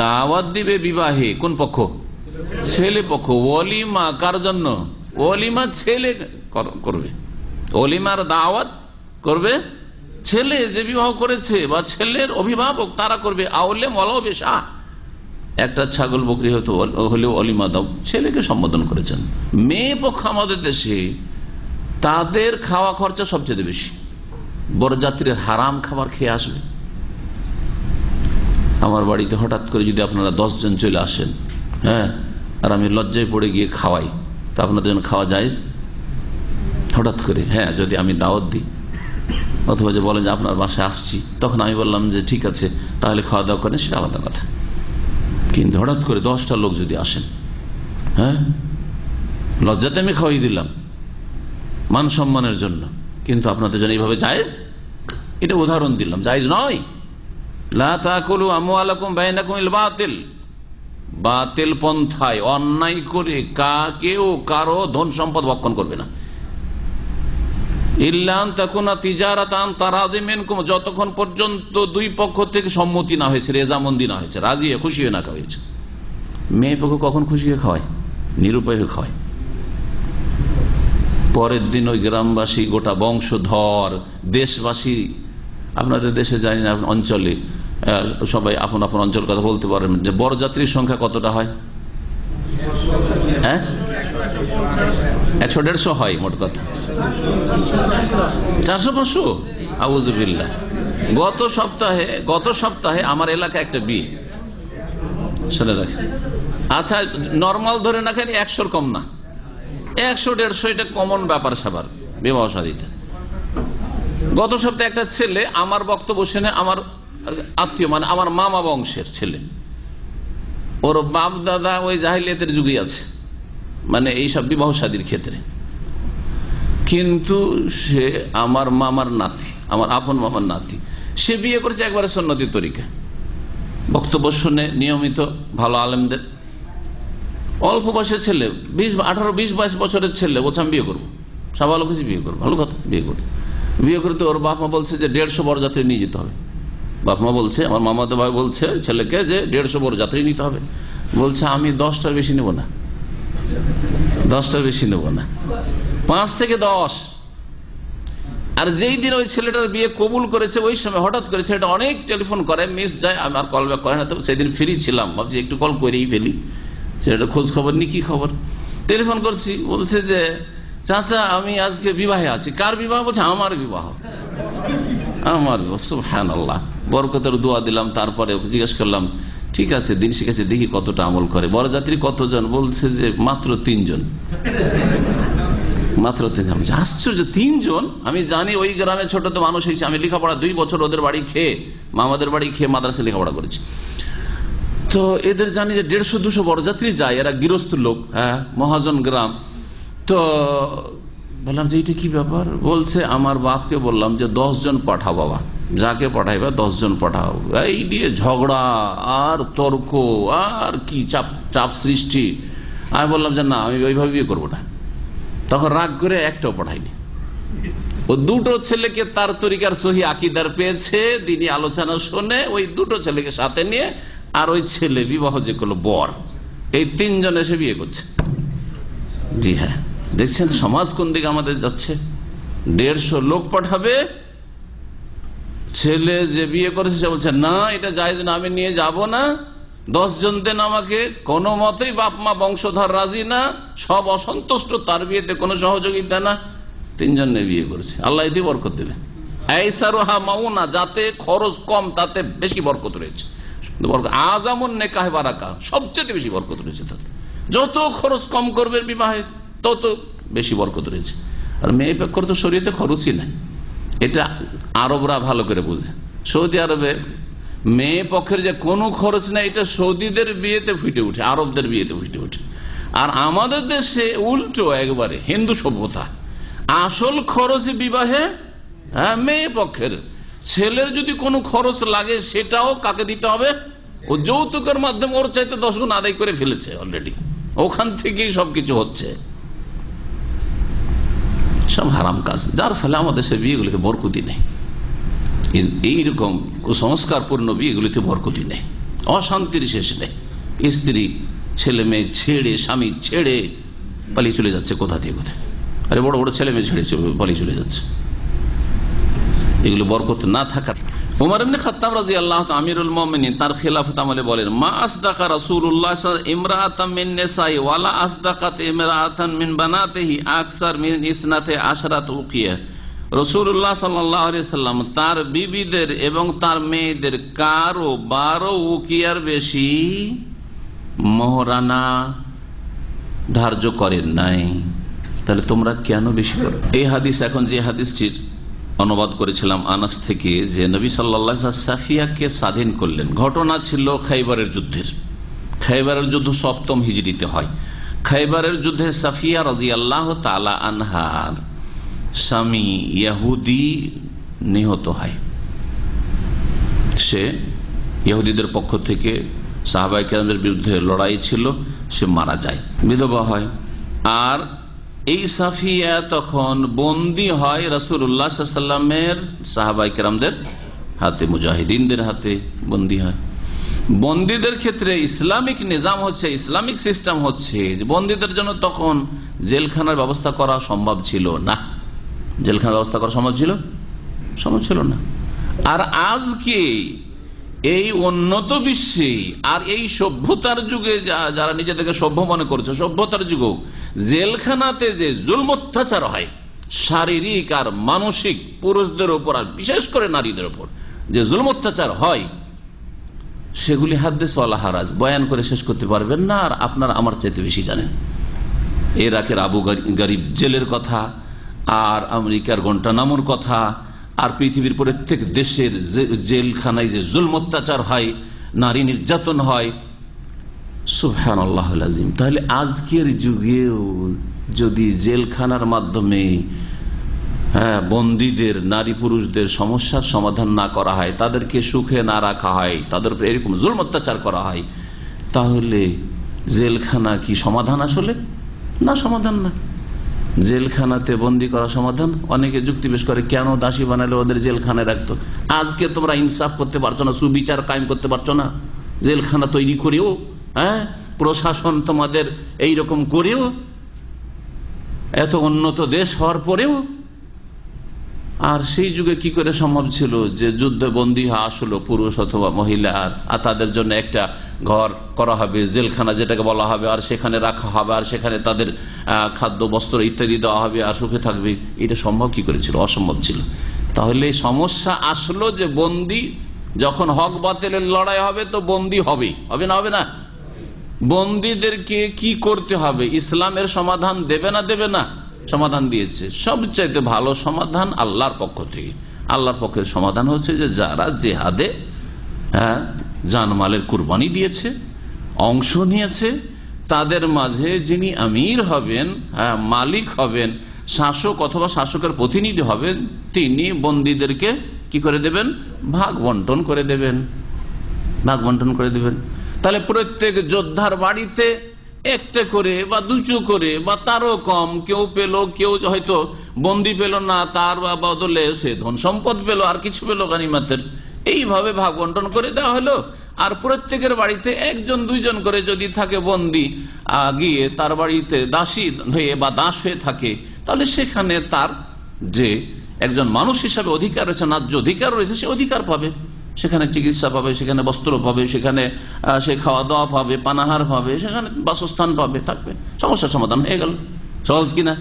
S1: দাওয়াত দিবে বিবাহে কোন পক্ষ? ছেলে পক্ষ। ওলিমা কার জন্য? ওলিমা ছেলে করবে, ওলিমার দাওয়াত করবে ছেলে যে বিবাহ করেছে, বা ছেলের অভিভাবক তারা করবে। আউলে মলাও বেশা, একটা ছাগল বকরি হলেও অলিমা দাও, ছেলেকে সম্বোধন করেছেন। মেয়ে পক্ষ আমাদের দেশে তাদের খাওয়া খরচা সবচেয়ে বেশি। বরযাত্রীর হারাম খাবার খেয়ে আসবে। আমার বাড়িতে হঠাৎ করে যদি আপনারা 10 জন চলে আসেন, আর আমি লজ্জায় পড়ে গিয়ে খাওয়াই, তা আপনাদের জন্য খাওয়া জায়েজ? হঠাৎ করে, যদি আমি দাওয়াত দিই, অথবা যে বলেন যে আপনার বাসায় আসছি, তখন আমি বললাম যে ঠিক আছে তাহলে খাওয়া দাওয়া করেন, সেটা আলাদা কথা। কিন্তু হঠাৎ করে 10টা লোক যদি আসেন, লজ্জাতে আমি খাওয়াই দিলাম মান সম্মানের জন্য, কিন্তু আপনাদের জন্য এইভাবে জায়েজ? এটা উদাহরণ দিলাম, জায়েজ নয়। লা তাকুলু আমওয়ালাকুম বাইনাকুম বিল বাতিল, বাতিল পন্থায় অন্যায় করে কেউ কারো ধন সম্পদ ভক্ষণ করবে না। ইল্লান তাকুনা তিজারাতান তারাদি মিনকুম, যতক্ষণ পর্যন্ত 2 পক্ষ থেকে সম্মতি না হয়েছে, রেজামন্দি না হয়েছে, রাজি হয়ে খুশি হয়ে না হয়েছে। মেয়ে পক্ষ কখন খুশি হয়ে খাওয়ায়? নিরুপায় হয়ে খাওয়ায়। পরের দিন ওই গ্রামবাসী, গোটা বংশধর, দেশবাসী, আপনাদের দেশে জানি না অঞ্চলে সবাই আপন আপন অঞ্চল কথা বলতে পারেন, যে বরযাত্রীর সংখ্যা কতটা হয়? 100-150 হয় মোট কথা। 400-500? আউযুবিল্লাহ। গত সপ্তাহে আমার এলাকায় একটা বিয়ে, শুনে রাখেন। আচ্ছা, নর্মাল ধরে রাখেন 100-র কম না, 100-150, এটা কমন ব্যাপার স্যাপার বিবাহ শাদীতে। গত সপ্তাহে একটা ছেলে আমার বক্তব্য শুনে, আমার আত্মীয়, মানে আমার মামা বংশের ছেলে, ওর বাপ দাদা ওই জাহিলিয়াতের যুগে আছে, মানে এইসব বিবাহ শাদীর ক্ষেত্রে, কিন্তু সে আমার মামার নাতি, আমার আপন মামার নাতি, সে বিয়ে করেছে একবারে সুন্নতি তরিকা, বক্তব্য শুনে নিয়মিত ভালো আলেমদের। অল্প বয়সের ছেলে 18-20-22 বছরের ছেলে বলছে আমি বিয়ে করবো, সাবালক হয়েছে বিয়ে করবো, ভালো কথা, বিয়ে করতে ওর বাপ মা বলছে যে 150 বরযাত্রী নিয়ে যেতে হবে। বাপ মা বলছে, আমার মামাতো ভাই বলছে ছেলেকে যে 150 বরযাত্রী নিতে হবে। বলছে আমি 10টার বেশি নেব না, 10টার বেশি নেব না, 5 থেকে 10। আর যেই দিন ওই ছেলেটার বিয়ে কবুল করেছে ওই সময় হঠাৎ করে ছেলেটা অনেক টেলিফোন করে, মিস যায়, আমার কল ব্যাক করে না। তো সেদিন ফ্রি ছিলাম, ভাবছি একটু কল করেই ফেলি, ছেলেটা খোঁজ খবর নি, কি খবর। টেলিফোন করছি, বলছে যে চাচা আমি আজকে বিবাহে আছি। কার বিবাহ? বলছে আমার বিবাহ। আমার সুবহানাল্লাহ, বরকতের দোয়া দিলাম। তারপরে জিজ্ঞেস করলাম ঠিক আছে, দিন শিখেছে, দেখি কতটা আমল করে। বরযাত্রী কতজন? বলছে যে মাত্র 3 জন। মাত্র 3 জন। আশ্চর্য, 3 জন। আমি জানি ওই গ্রামে ছোট তো মানুষ হয়েছে, আমি লেখাপড়া 2 বছর ওদের বাড়ি খেয়ে, মামাদের বাড়ি খেয়ে মাদ্রাসা লেখাপড়া করেছি। তো এদের জানি যে 150-200 বরযাত্রী যায়, এরা গৃহস্থ লোক, হ্যাঁ, মহাজন গ্রাম। তো বললাম যে এটা কি ব্যাপার? বলছে আমার বাপকে বললাম যে 10 জন পাঠাও বাবা, যাকে পাঠাইবা 10 জন পাঠাও। এই দিয়ে ঝগড়া আর তর্ক আর কি চাপ সৃষ্টি। আমি বললাম যে না, আমি ওইভাবে বিয়ে করবো না। তখন রাগ করে একটাও পাঠাইনি। ও 2টো ছেলেকে তার তরিকার সহি আকীদার পেয়েছে, দিনী আলোচনা শুনে ওই 2টো ছেলেকে সাথে নিয়ে, আর ওই ছেলে বিবাহ যে করলো বর, এই 3 জন এসে বিয়ে করছে। জি হ্যাঁ, দেখছেন সমাজ কোন দিকে আমাদের যাচ্ছে। 150 লোক পাঠাবে, ছেলে যে বিয়ে করেছে সে বলছে না এটা জায়েজ না, আমি নিয়ে যাব না, 10 জন দেন আমাকে। কোনো মতেই বাপ মা বংশধর রাজি না, সব অসন্তুষ্ট, তার বিয়েতে কোনো সহযোগিতা না। 3 জন বিয়ে করেছে। আল্লাহ এতে বরকত দেবে। আইসারুহা মাউনা, যাতে খরচ কম তাতে বেশি বরকত রয়েছে। আযামুন নিকাহ বারাকা, সবচেয়ে বেশি বরকত রয়েছে তাতে। যত খরচ কম করবে বিবাহে তত বেশি বরকত রয়েছে। আর মেয়ে পক্ষের তো শরীয়তে খরচই নাই, এটা আরবরা ভালো করে বুঝে। সৌদি আরবে মেয়ে পক্ষের যে কোনো খরচ নেই, এটা সৌদিদের বিয়েতে ফুটে উঠে, আরবদের বিয়েতে ফুটে উঠে। আর আমাদের দেশে উল্টো, একবারে হিন্দু সভ্যতা, আসল খরচ বিবাহে মেয়ে পক্ষের। ছেলের যদি কোনো খরচ লাগে সেটাও কাকে দিতে হবে? ও যৌতুকের মাধ্যমে ওর চাইতে 10 গুণ আদায় করে ফেলেছে অলরেডি, ওখান থেকেই সবকিছু হচ্ছে। সব হারাম কাজ, যার ফলে আমাদের সে বিয়েগুলিতে বরকতি নেই। এইরকম কুসংস্কারপূর্ণ বিয়েগুলিতে বরকতি নেই, অশান্তির শেষ নেই। স্ত্রী ছেলে মেয়ে ছেড়ে, স্বামী ছেড়ে পালিয়ে চলে যাচ্ছে কোথা থেকে কোথায়। আরে বড় বড় ছেলে মেয়ে ছেড়ে পালিয়ে চলে যাচ্ছে, এগুলো বরকত না থাকার। উমর ইবনে খাত্তাব রাদিয়াল্লাহু তাআলা আমিরুল মুমিনিন তার খেলাফত আমলে বলেন, মা আসদাকা রাসূলুল্লাহ ইমরাআতাম মিন নিসাই ওয়ালা আসদাকাত ইমরাআতান মিন বানাতিহি আকসার মিন ইসনাতে আশরাত উকিয়া। রাসূলুল্লাহ সাল্লাল্লাহু আলাইহি সাল্লাম তার বিবিদের এবং তার মেয়েদের কারো 12 উকিয়ার বেশি মোহরানা ধার্য করেন নাই। তাহলে তোমরা কেন বেশি করো? এই হাদিস, এখন যে হাদিসটির অনুবাদ করেছিলাম আনাস থেকে, যে নবী সাল্লাল্লাহু আলাইহি ওয়াসাল্লাম সাফিয়াকে স্বাধীন করলেন। ঘটনা ছিল খাইবারের যুদ্ধের। খাইবারের যুদ্ধ 7ম হিজরিতে হয়। খাইবারের যুদ্ধে সাফিয়া রাদিয়াল্লাহু তাআলা আনহার স্বামী ইহুদি নিহত হয়। সে ইহুদিদের পক্ষ থেকে সাহাবায়ে কেরামদের বিরুদ্ধে লড়াই ছিল, সে মারা যায়, বিধবা হয়। আর এই সাফিয়া তখন বন্দী হয় রাসূলুল্লাহ সাল্লাল্লাহু আলাইহি ওয়াসাল্লামের সাহাবায়ে কেরামদের হাতে, মুজাহিদিনদের হাতে বন্দী হয়। বন্দীদের ক্ষেত্রে ইসলামিক নিজাম হচ্ছে, ইসলামিক সিস্টেম হচ্ছে যে বন্দীদের জন্য তখন জেলখানার ব্যবস্থা করা সম্ভব ছিল না। জেলখানার ব্যবস্থা করা সম্ভব ছিল না। আর আজকে এই উন্নত বিশ্বে আর এই সভ্যতার যুগে যারা নিজেদেরকে সভ্য মনে করছে, সভ্যতার যুগেও জেলখানাতে যে জুলম অত্যাচার হয়, শারীরিক আর মানসিক, পুরুষদের উপর আর বিশেষ করে নারীদের উপর যে জুলম অত্যাচার হয়, সেগুলি হাদিস ওয়ালা হারাজ বয়ান করে শেষ করতে পারবেন না। আর আপনারা আমার চাইতে বেশি জানেন ইরাকের আবু গারিব জেলের কথা, আর আমেরিকার গুয়ান্টানামোর কথা, আর পৃথিবীর প্রত্যেক দেশের জেলখানায় যে জুলম অত্যাচার হয়, নারী নির্যাতন হয়। সুবহানাল্লাহুল আযীম। তাহলে আজকের যুগেও যদি জেলখানার মাধ্যমে বন্দীদের, নারী পুরুষদের সমস্যার সমাধান না করা হয়, তাদেরকে সুখে না রাখা হয়, তাদের উপরে এরকম জুলম অত্যাচার করা হয়, তাহলে জেলখানা কি সমাধান? আসলে না, সমাধান না। জেলখানাতে বন্দি করা সমাধান? অনেকে যুক্তি পেশ করে, কেন দাসী বানালে ওদের জেলখানায় রাখতো? আজকে তোমরা ইনসাফ করতে পারছো না, সুবিচার কায়েম করতে পারছো না, জেলখানা তৈরি করেও, প্রশাসন তোমাদের এইরকম করেও, এত উন্নত দেশ হওয়ার পরেও। আর সেই যুগে কি করে সম্ভব ছিল যে যুদ্ধে বন্দী হওয়া আসলো পুরুষ অথবা মহিলা, আর তাদের জন্য একটা ঘর করা হবে, জেলখানা যেটাকে বলা হবে, আর সেখানে রাখা হবে, আর সেখানে তাদের খাদ্য বস্ত্র ইত্যাদি দেওয়া হবে, আর সুখে থাকবে? এটা সম্ভব কি করেছিল? অসম্ভব ছিল। তাহলে সমস্যা আসলো যে বন্দী যখন হক বাতিলের লড়াই হবে তো বন্দী হবে, হবে না? হবে না? বন্দীদেরকে কি করতে হবে? ইসলামের সমাধান দেবে না? দেবে না? সমাধান দিয়েছে। সবচাইতে ভালো সমাধান আল্লাহর পক্ষ থেকে। আল্লাহর পক্ষের সমাধান হচ্ছে যে যারা জেহাদে জানমালের কুরবানি দিয়েছে, অংশ নিয়েছে, তাদের মাঝে যিনি আমির হবেন, মালিক হবেন, শাসক অথবা শাসকের প্রতিনিধি হবেন, তিনি বন্দীদেরকে কি করে দেবেন? ভাগ বন্টন করে দেবেন, ভাগ বন্টন করে দেবেন। তাহলে প্রত্যেক যোদ্ধার বাড়িতে একটা করে বা দুটো করে বা তারও কম, কেউ পেল, কেউ হয়তো বন্দি পেল না, তার বদলে সে ধন সম্পদ পেল, আর কিছু পেল গানিমাতের, এইভাবে ভাগ বন্টন করে দেওয়া হলো। আর প্রত্যেকের বাড়িতে একজন দুইজন করে যদি থাকে বন্দি, গিয়ে তার বাড়িতে দাসী হয়ে বা দাস হয়ে থাকে, তাহলে সেখানে তার যে একজন মানুষ হিসাবে অধিকার রয়েছে, ন্যায্য অধিকার রয়েছে, সে অধিকার পাবে। সেখানে চিকিৎসা পাবে, সেখানে বস্ত্র পাবে, সেখানে সে খাওয়া দাওয়া পাবে, পানাহার পাবে, সেখানে বাসস্থান পাবে, থাকবে। সমস্যার সমাধান হয়ে গেল। সহজ কিনা?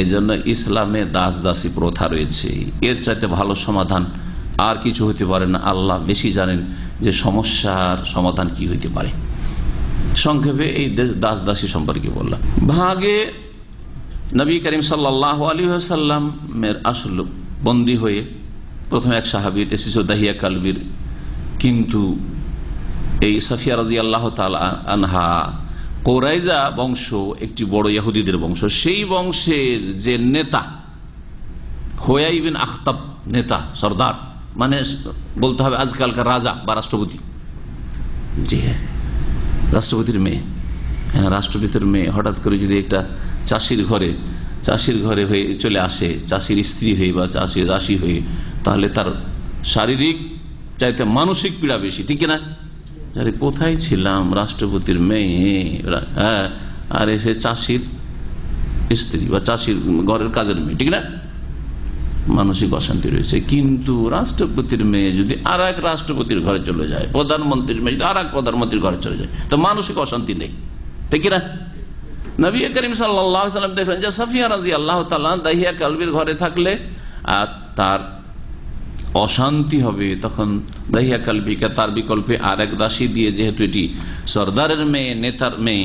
S1: এই জন্য ইসলামে দাস দাসী প্রথা রয়েছে। এর চাইতে ভালো সমাধান আর কিছু হইতে পারে না। আল্লাহ বেশি জানেন যে সমস্যার সমাধান কি হইতে পারে। সংক্ষেপে এই দাস দাসী সম্পর্কে বললাম। ভাগে নবী করিম সাল্লাল্লাহু আলাইহি ওয়াসাল্লামের আসল বন্দী হয়ে প্রথমে এক সাহাবীর এসেছিল, দাহিয়া কালবির, কিন্তু এই সাফিয়া রাদিয়াল্লাহু তাআলা আনহা কোরাইজা বংশ একটি বড় ইহুদিদের বংশ, সেই বংশের যে নেতা হুয়াই বিন আখতাব, নেতা সর্দার, মানে বলতে হবে আজকালকার রাজা বা রাষ্ট্রপতি, জি হ্যাঁ, রাষ্ট্রপতির মেয়ে। হ্যাঁ, রাষ্ট্রপতির মেয়ে হঠাৎ করে যদি একটা চাষির ঘরে হয়ে চলে আসে, চাষির স্ত্রী হয়ে বা চাষির দাসী হয়ে, তাহলে তার শারীরিক চাইতে মানসিক পীড়া বেশি, ঠিক না? আরে কোথায় ছিলাম, রাষ্ট্রপতির মেয়ে, হ্যাঁ, আর এসে চাষির স্ত্রী বা চাষির ঘরের কাজের মেয়ে, ঠিক না? মানসিক অশান্তি রয়েছে। কিন্তু রাষ্ট্রপতির মেয়ে যদি আর এক রাষ্ট্রপতির ঘরে চলে যায়, প্রধানমন্ত্রীর মেয়ে যদি আর এক প্রধানমন্ত্রীর ঘরে চলে যায়, তো মানসিক অশান্তি নেই, ঠিক না? নবী করিম সাল্লাল্লাহু আলাইহি ওয়াসাল্লাম দেখলেন যে সাফিয়া রাদিয়াল্লাহু তাআলা দাহিয়া কালবির ঘরে থাকলে তার অশান্তি হবে, তখন দাহিয়া কালবিকে তার বিকল্পে আর এক দাসী দিয়ে, যেহেতু এটি সর্দারের মেয়ে, নেতার মেয়ে,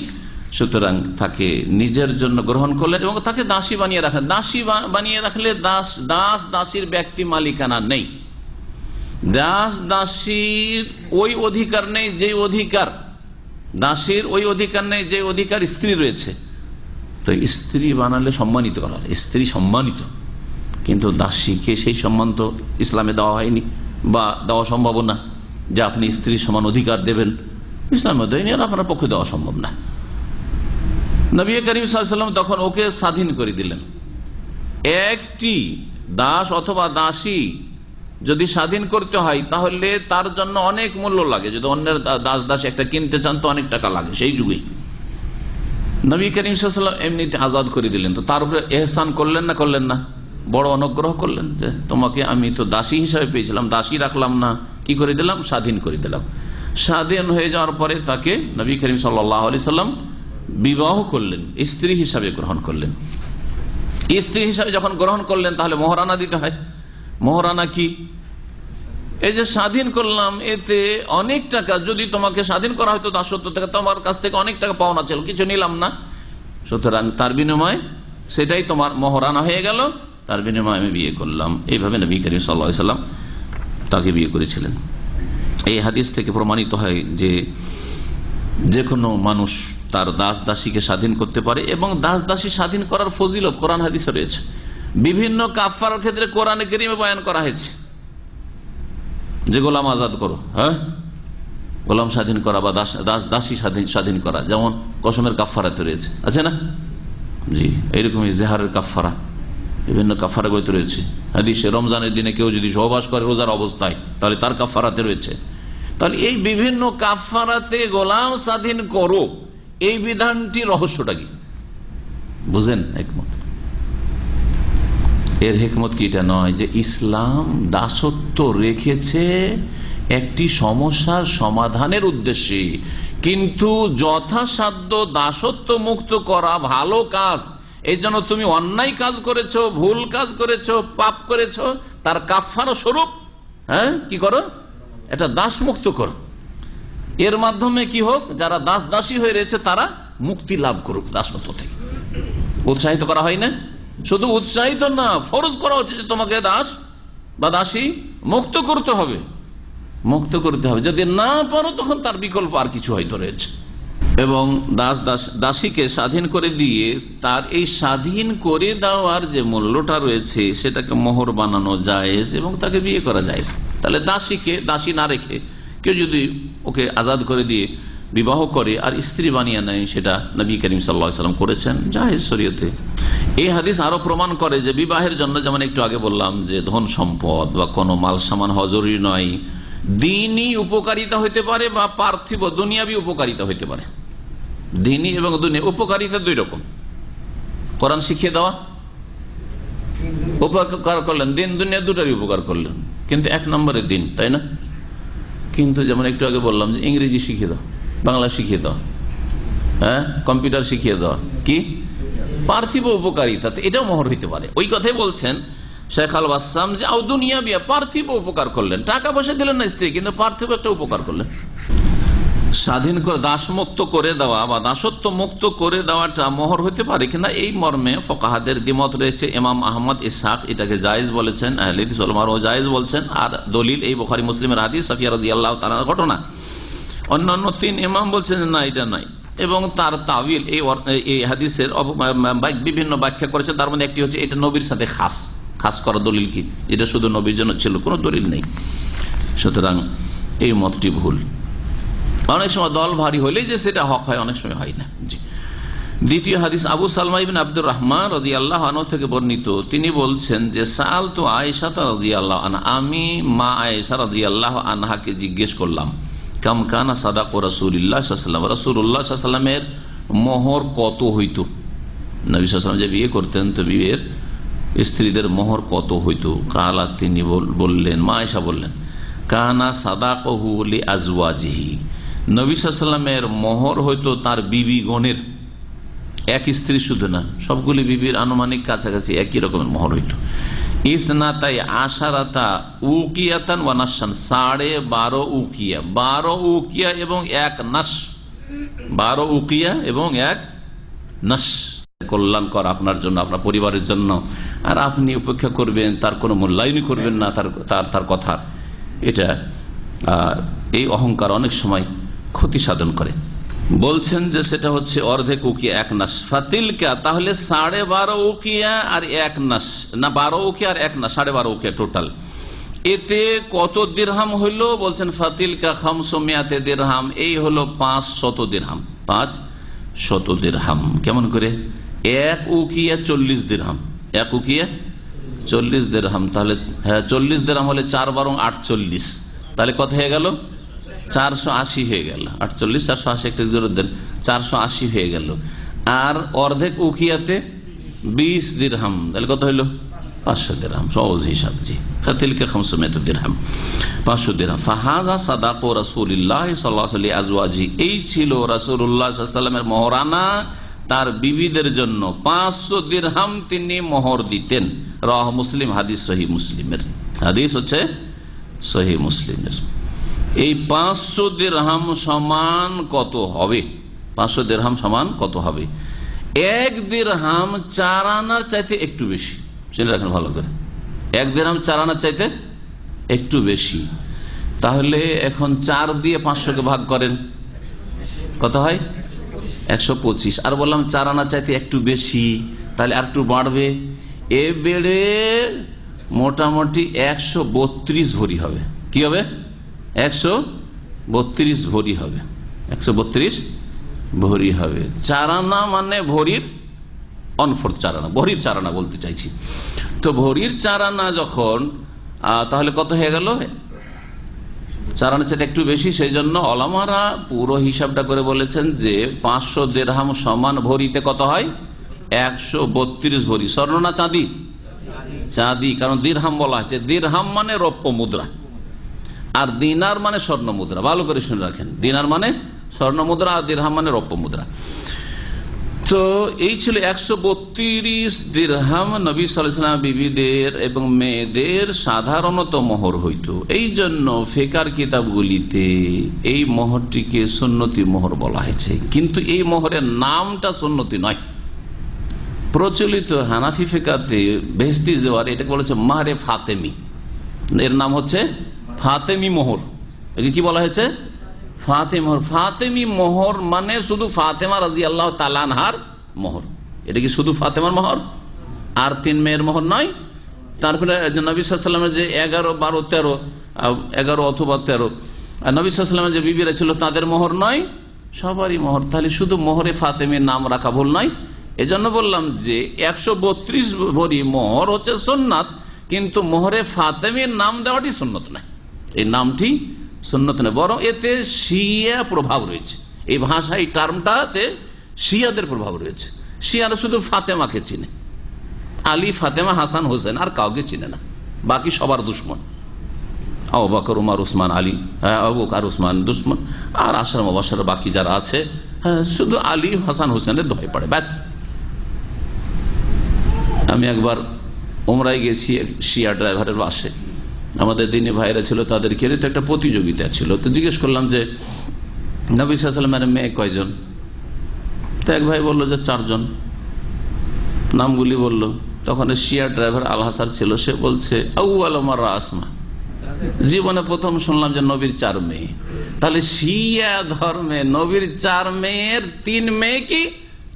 S1: সুতরাং তাকে নিজের জন্য গ্রহণ করলেন এবং তাকে দাসী বানিয়ে রাখলেন। দাসী বানিয়ে রাখলে দাসীর ব্যক্তি মালিকানা নেই, দাস দাসীর ওই অধিকার নেই যে অধিকার, দাসীর ওই অধিকার নেই যে অধিকার স্ত্রী রয়েছে। তো স্ত্রী বানালে সম্মানিত করা হয়, স্ত্রী সম্মানিত, কিন্তু দাসীকে সেই সম্মান তো ইসলামে দেওয়া হয়নি বা দেওয়া সম্ভব না, যে আপনি স্ত্রীর সমান অধিকার দেবেন, ইসলামে দেয়নি, আর আপনার পক্ষে দেওয়া সম্ভব না। নবী করিম সাল্লাল্লাহু আলাইহি ওয়াসাল্লাম তখন ওকে স্বাধীন করে দিলেন। একটি দাস অথবা দাসী যদি স্বাধীন করতে হয় তাহলে তার জন্য অনেক মূল্য লাগে। যদি অন্যের দাস দাসী একটা কিনতে চান তো অনেক টাকা লাগে সেই যুগে। নবী করিম সাল্লাল্লাহু আলাইহি ওয়াসাল্লাম এমনিতে আজাদ করে দিলেন, তো তার উপরে এহসান করলেন না করলেন না? বড় অনুগ্রহ করলেন যে তোমাকে আমি তো দাসী হিসাবে পেয়েছিলাম, দাসী রাখলাম না, কি করে দিলাম? স্বাধীন করে দিলাম। স্বাধীন হয়ে যাওয়ার পরে তাকে নবী করিম সাল্লাল্লাহু আলাইহি ওয়াসাল্লাম বিবাহ করলেন, স্ত্রী হিসাবে গ্রহণ করলেন। স্ত্রী হিসাবে যখন গ্রহণ করলেন তাহলে মোহরানা দিতে হয়। মোহরানা কি? এই যে স্বাধীন করলাম, এতে অনেক টাকা, যদি তোমাকে স্বাধীন করা হয়তো দাসত্ব থেকে, তোমার কাছ থেকে অনেক টাকা পাওনা ছিল, কিছু নিলাম না, সুতরাং তার বিনিময়ে সেটাই তোমার মোহরানা হয়ে গেল, তার বিনিময়ে আমি বিয়ে করলাম। এইভাবে নবী করিম সাল্লাল্লাহু আলাইহি ওয়াসাল্লাম তাকে বিয়ে করেছিলেন। এই হাদিস থেকে প্রমাণিত হয় যে কোনো মানুষ তার দাস দাসীকে স্বাধীন করতে পারে এবং দাস দাসী স্বাধীন করার ফজিলত কোরআন হাদিসে রয়েছে। বিভিন্ন কাফারার ক্ষেত্রে কোরআনে কারীমে বয়ান করা হয়েছে যে গোলাম আজাদ করো, হ্যাঁ, গোলাম স্বাধীন করা বা দাসী স্বাধীন করা, যেমন কসমের কাফারাতে রয়েছে, আছে না? জি, এইরকমই জেহারের কাফারা, বিভিন্ন কাফারা গত রয়েছে হাদিসে। রমজানের দিনে কেউ যদি সহবাস করে রোজার অবস্থায়, তাহলে তার কাফারাতে রয়েছে। তাহলে এই বিভিন্ন কাফারাতে গোলাম স্বাধীন করো, এই বিধানটি রহস্যটা কি বুঝেন? হিকমত, এর হিকমত কি এটা নয় যে ইসলাম দাসত্ব রেখেছে একটি সমস্যার সমাধানের উদ্দেশ্যে, কিন্তু যথাসাধ্য দাসত্ব মুক্ত করা ভালো কাজ। এই জন্য তুমি অন্যায় কাজ করেছো, ভুল কাজ করেছো, পাপ করেছো, তার কাফারা স্বরূপ হ্যাঁ কি করো, এটা দাস মুক্ত করো। এর মাধ্যমে কি হোক, যারা দাসী হয়ে রয়েছে তারা মুক্তি লাভ করুক দাসত্ব থেকে। উৎসাহিত করা হয় না, শুধু উৎসাহিত না, ফরজ করা হচ্ছে যে তোমাকে দাস বা দাসী মুক্ত করতে হবে, মুক্ত করতে হবে। যদি না পারো তখন তার বিকল্প আর কিছু হয়তো রয়েছে। এবং দাসীকে স্বাধীন করে দিয়ে তার এই স্বাধীন করে দেওয়ার যে মূল্যটা রয়েছে সেটাকে মোহর বানানো জায়েজ এবং তাকে বিয়ে করা জায়েজ। তাহলে দাসী না রেখে কেউ যদি ওকে আজাদ করে দিয়ে বিবাহ করে আর স্ত্রী বানিয়ে নেয়, সেটা নবী করিম সাল্লাল্লাহু আলাইহি ওয়াসাল্লাম করেছেন জায়েজ শরীয়তে। এই হাদিস আরো প্রমাণ করে যে বিবাহের জন্য, যেমন একটু আগে বললাম যে ধন সম্পদ বা কোনো মাল সামান হওয়া জরুরি নয়, দ্বীনি উপকারিতা হইতে পারে বা পার্থিব দুনিয়াবি উপকারিতা হইতে পারে। দ্বীনি এবং দুনিয়া উপকারিতা দুই রকম। কোরআন শিখিয়ে দেওয়া উপকার করলেন, দিন দুনিয়া দুটারই উপকার করলেন, কিন্তু এক নম্বরে দিন, তাই না? কিন্তু যেমন একটু আগে বললাম যে ইংরেজি শিখিয়ে দাও, বাংলা শিখিয়ে দাও, হ্যাঁ, কম্পিউটার শিখিয়ে দেওয়া, কি পার্থিব উপকারিতা, এটাও মোহর হইতে পারে। ওই কথাই বলছেন শেখ আল বাসাম যে আও দুনিয়া বিয়া, পার্থিব উপকার করলেন, টাকা পয়সা দিলেন না স্ত্রী, কিন্তু পার্থিব একটা উপকার করলেন। স্বাধীন করে দাসমুক্ত করে দেওয়া বা দাসত্ব মুক্ত করে দেওয়াটা মোহর হতে পারে কিনা, এই মর্মে ফুকাহাদের দ্বিমত রয়েছে। ইমাম আহমদ ইসহাক এটাকে জায়েজ বলেছেন, আহলে হাদিস উলামাও জায়েজ বলছেন। আর দলিল এই বুখারী মুসলিমের হাদিস সাফিয়া রাদিয়াল্লাহু তাআলার ঘটনা। অন্যান্য তিন ইমাম বলছেন না, এটা নাই। এবং তার তাওয়িল এই হাদিসের বিভিন্ন ব্যাখ্যা করেছেন। তার মধ্যে একটি হচ্ছে এটা নবীর সাথে খাস করা দলিল কি, এটা শুধু নবীর জন্য ছিল, কোনো দলিল নেই। সুতরাং এই মতটি ভুল। অনেক সময় দল ভারী হলেই যে সেটা হক হয়, অনেক সময় হয় না। জি, দ্বিতীয় হাদিস আবু সালমা ইবনে আব্দুর রহমান রাদিয়াল্লাহু আনহু থেকে বর্ণিত। তিনি বলছেন যে সাআলতু আয়েশা রাদিয়াল্লাহু আনহা, আমি মা আয়েশা রাদিয়াল্লাহু আনহাকে জিজ্ঞেস করলাম, কাম কানা সাদাকু রাসূলুল্লাহ সাল্লাল্লাহু আলাইহি ওয়াসাল্লাম, রাসূলুল্লাহ সাল্লাল্লাহু আলাইহি ওয়াসাল্লামের মোহর কত হইত? নবী সাল্লাল্লাহু আলাইহি ওয়াসাল্লাম যে বিয়ে করতেন তো বিয়ের স্ত্রীদের মোহর কত হইত? কালা, তিনি বললেন, মা আয়েশা বললেন, কানা সাদাকুহু লি আজওয়াজিহি, নবী সাল্লাল্লাহু আলাইহি ওয়াসাল্লামের মোহর হইতো তার বিবিগণের, এক স্ত্রী শুধু না, সবগুলি বিবির আনুমানিক কাছাকাছি একই রকমের মোহর হইতো। ইসনাতাই আশারাতা উকিয়াতান ওয়া নাশান, 12.5 উকিয়া, 12 উকিয়া এবং 1 নাশ, 12 উকিয়া এবং 1 নাশ। কল্যাণকর আপনার জন্য, আপনার পরিবারের জন্য, আর আপনি উপেক্ষা করবেন, তার কোনো মূল্যায়নই করবেন না তার কথা। এটা এই অহংকার অনেক সময় ক্ষতি সাধন করে। বলছেন যে সেটা হচ্ছে অর্ধেক উকিয়া, 1 নাস। ফাতিলকা, তাহলে 12.5 উকিয়া আর 1 নাস, না 12 উকিয়া আর 1 নাস, 12.5 উকিয়া টোটাল। এতে কত দিরহাম হইল? বলছেন ফাতিলকা 500 দিরহাম, এই হলো 500 দিরহাম। 500 দিরহাম কেমন করে? 1 উকিয়া 40 দিরহাম, 1 উকিয়া 40 দিরহাম। তাহলে হ্যাঁ, 40 দিরহাম হলে 4 বারং 48, তাহলে কত হয়ে গেল? 480 হয়ে গেল। 48 480 একটা জোর দেন, 480 হয়ে গেল। আর অর্ধেক উকিয়াতে 20 দিরহাম, তাহলে কত হইল? 500 দিরহাম। সহজ হিসাব। জি, ফাতিলকা 500 দিরহাম, 500 দিরহাম। ফাহাজা সাদাকু রাসূলিল্লাহ সাল্লাল্লাহু আলাইহি আজওয়াজি, এই ছিল রাসূলুল্লাহ সাল্লাল্লাহু আলাইহি ওয়াসাল্লামের মোহরানা তার বিবিদের জন্য। 500 দিরহাম তিনি মোহর দিতেন। রাহ মুসলিম, হাদিস সহিহ মুসলিমের হাদিস, হচ্ছে সহিহ মুসলিমের। এই 500 দিরহাম সমান কত হবে? 500 দিরহাম সমান কত হবে? 1 দিরহাম 4 আনার চাইতে একটু বেশি। শুনে রাখেন ভালো করে, 1 দিরহাম 4 আনার চাইতে একটু বেশি। তাহলে এখন 4 দিয়ে 500 কে ভাগ করেন, কত হয়? 125। আর বললাম 4 আনা চাইতে একটু বেশি, তাহলে আর একটু বাড়বে। এ বেড়ে মোটামুটি 132 ভরি হবে। কি হবে? 132 ভরি হবে। 132 ভরি হবে। চারানা মানে ভরির অনফোর্থ চারানা, ভরির চারানা বলতে চাইছি। তো ভরির চারানা যখন, তাহলে কত হয়ে গেল? চারানা চেয়ে একটু বেশি। সেই জন্য ওলামারা পুরো হিসাবটা করে বলেছেন যে 500 দিরহাম সমান ভরিতে কত হয়? 132 ভরি। স্বর্ণ না চাঁদি? চাঁদি, কারণ দিরহাম বলা হয়েছে। দিরহাম মানে রৌপ্য মুদ্রা, আর দিনার মানে স্বর্ণ মুদ্রা। ভালো করে শুনে রাখেন, দিনার মানে স্বর্ণ মুদ্রা আর দিরহাম মানে রৌপ্য মুদ্রা। তো এই ছিল 132 দিরহাম নবী সাল্লাল্লাহু আলাইহি ওয়াসাল্লাম বিবিদের এবং মেয়েদের সাধারণত মোহর হইত। এই জন্য ফিকহের কিতাবগুলিতে এই মোহরটিকে সুন্নতি মোহর বলা হয়েছে, কিন্তু এই মোহরের নামটা সুন্নতি নয়। প্রচলিত হানাফি ফিকহাতে বেহেশতি জেওয়ার, এটাকে বলেছে মাহরে ফাতেমি। এর নাম হচ্ছে ফাতেমি মোহর। একে কি বলা হয়েছে? ফাতেমি মোহর। ফাতেমি মোহর মানে শুধু ফাতেমা রাদিয়াল্লাহু তাআলা আনহার মোহর। এটা কি শুধু ফাতেমার মোহর আর 3 মেয়ের মোহর নয়? তারপরে নবী সাল্লাল্লাহু আলাইহি ওয়াসাল্লামের যে 11, 12, 13, 11 অথবা 13 নবী সাল্লাল্লাহু আলাইহি ওয়াসাল্লামের যে বিবিরা ছিল তাদের মোহর নয়, সবারই মোহর। তাহলে শুধু মোহরে ফাতেমির নাম রাখা ভুল নয়। এজন্য বললাম যে 132 ভরি মোহর হচ্ছে সুন্নাত, কিন্তু মোহরে ফাতেমির নাম দেওয়াটি সুন্নত নয়। এই নামটি সুন্নত নয়, বরং এতে শিয়া প্রভাব রয়েছে। এই ভাষা, এই টার্মটাতে শিয়াদের প্রভাব রয়েছে। শিয়ারা শুধু ফাতেমাকে চিনে, আলী, ফাতেমা, হাসান, হোসেন, আর কাউকে চিনে না। বাকি সবার দুশ্মন। আবু বকর, উমর, উসমান, আলী, আবু বকর, উসমান দুশ্মন, আর আশরা মুবাশশারা বাকি যারা আছে শুধু আলী, হাসান, হোসেনের দোহাই পড়ে, ব্যাস। আমি একবার উমরায় গেছি শিয়া ড্রাইভারের বাসে, আমাদের দিনী ভাইরা ছিল, তাদেরকে তো একটা প্রতিযোগিতা ছিল। তো জিজ্ঞেস করলাম যে নবী সাল্লাল্লাহু আলাইহি ওয়াসাল্লামের মেয়ে কয়জন? তো এক ভাই বললো যে 4 জন। নামগুলি বললো। তখন শিয়া ড্রাইভার আল হাসার ছিল, সে বলছে আউয়াল মাররা আসমা, জীবনে প্রথম শুনলাম যে নবীর 4 মেয়ে। তাহলে শিয়া ধর্মে নবীর 4 মেয়ের 3 মেয়েকে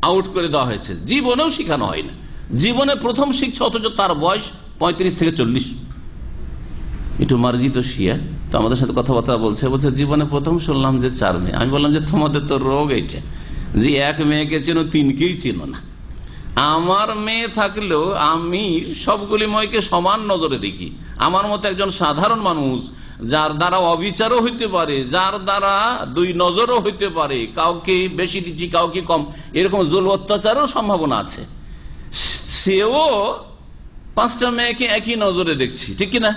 S1: আউট করে দেওয়া হয়েছে, জীবনেও শিখানো হয় না। জীবনে প্রথম শিখছে, অথচ তার বয়স 35 থেকে 40। একটু মার্জিত শিয়া, তো আমাদের সাথে কথাবার্তা বলছে, জীবনে প্রথম শুনলাম যে 4 মেয়ে। আমি বললাম যে তোমাদের তো রোগ এইটা যে 1 মেয়েকে চেনো, 3কেই চেনো না। আমার মেয়ে থাকলেও আমি সবগুলি মেয়েকে সমান নজরে দেখি। আমার মতো একজন সাধারণ মানুষ, যার দ্বারা অবিচারও হইতে পারে, যার দ্বারা 2 নজরও হইতে পারে, কাউকে বেশি দিচ্ছি কাউকে কম, এরকম জুল অত্যাচারও সম্ভাবনা আছে, সেও 5টা মেয়েকে একই নজরে দেখছি, ঠিক কিনা?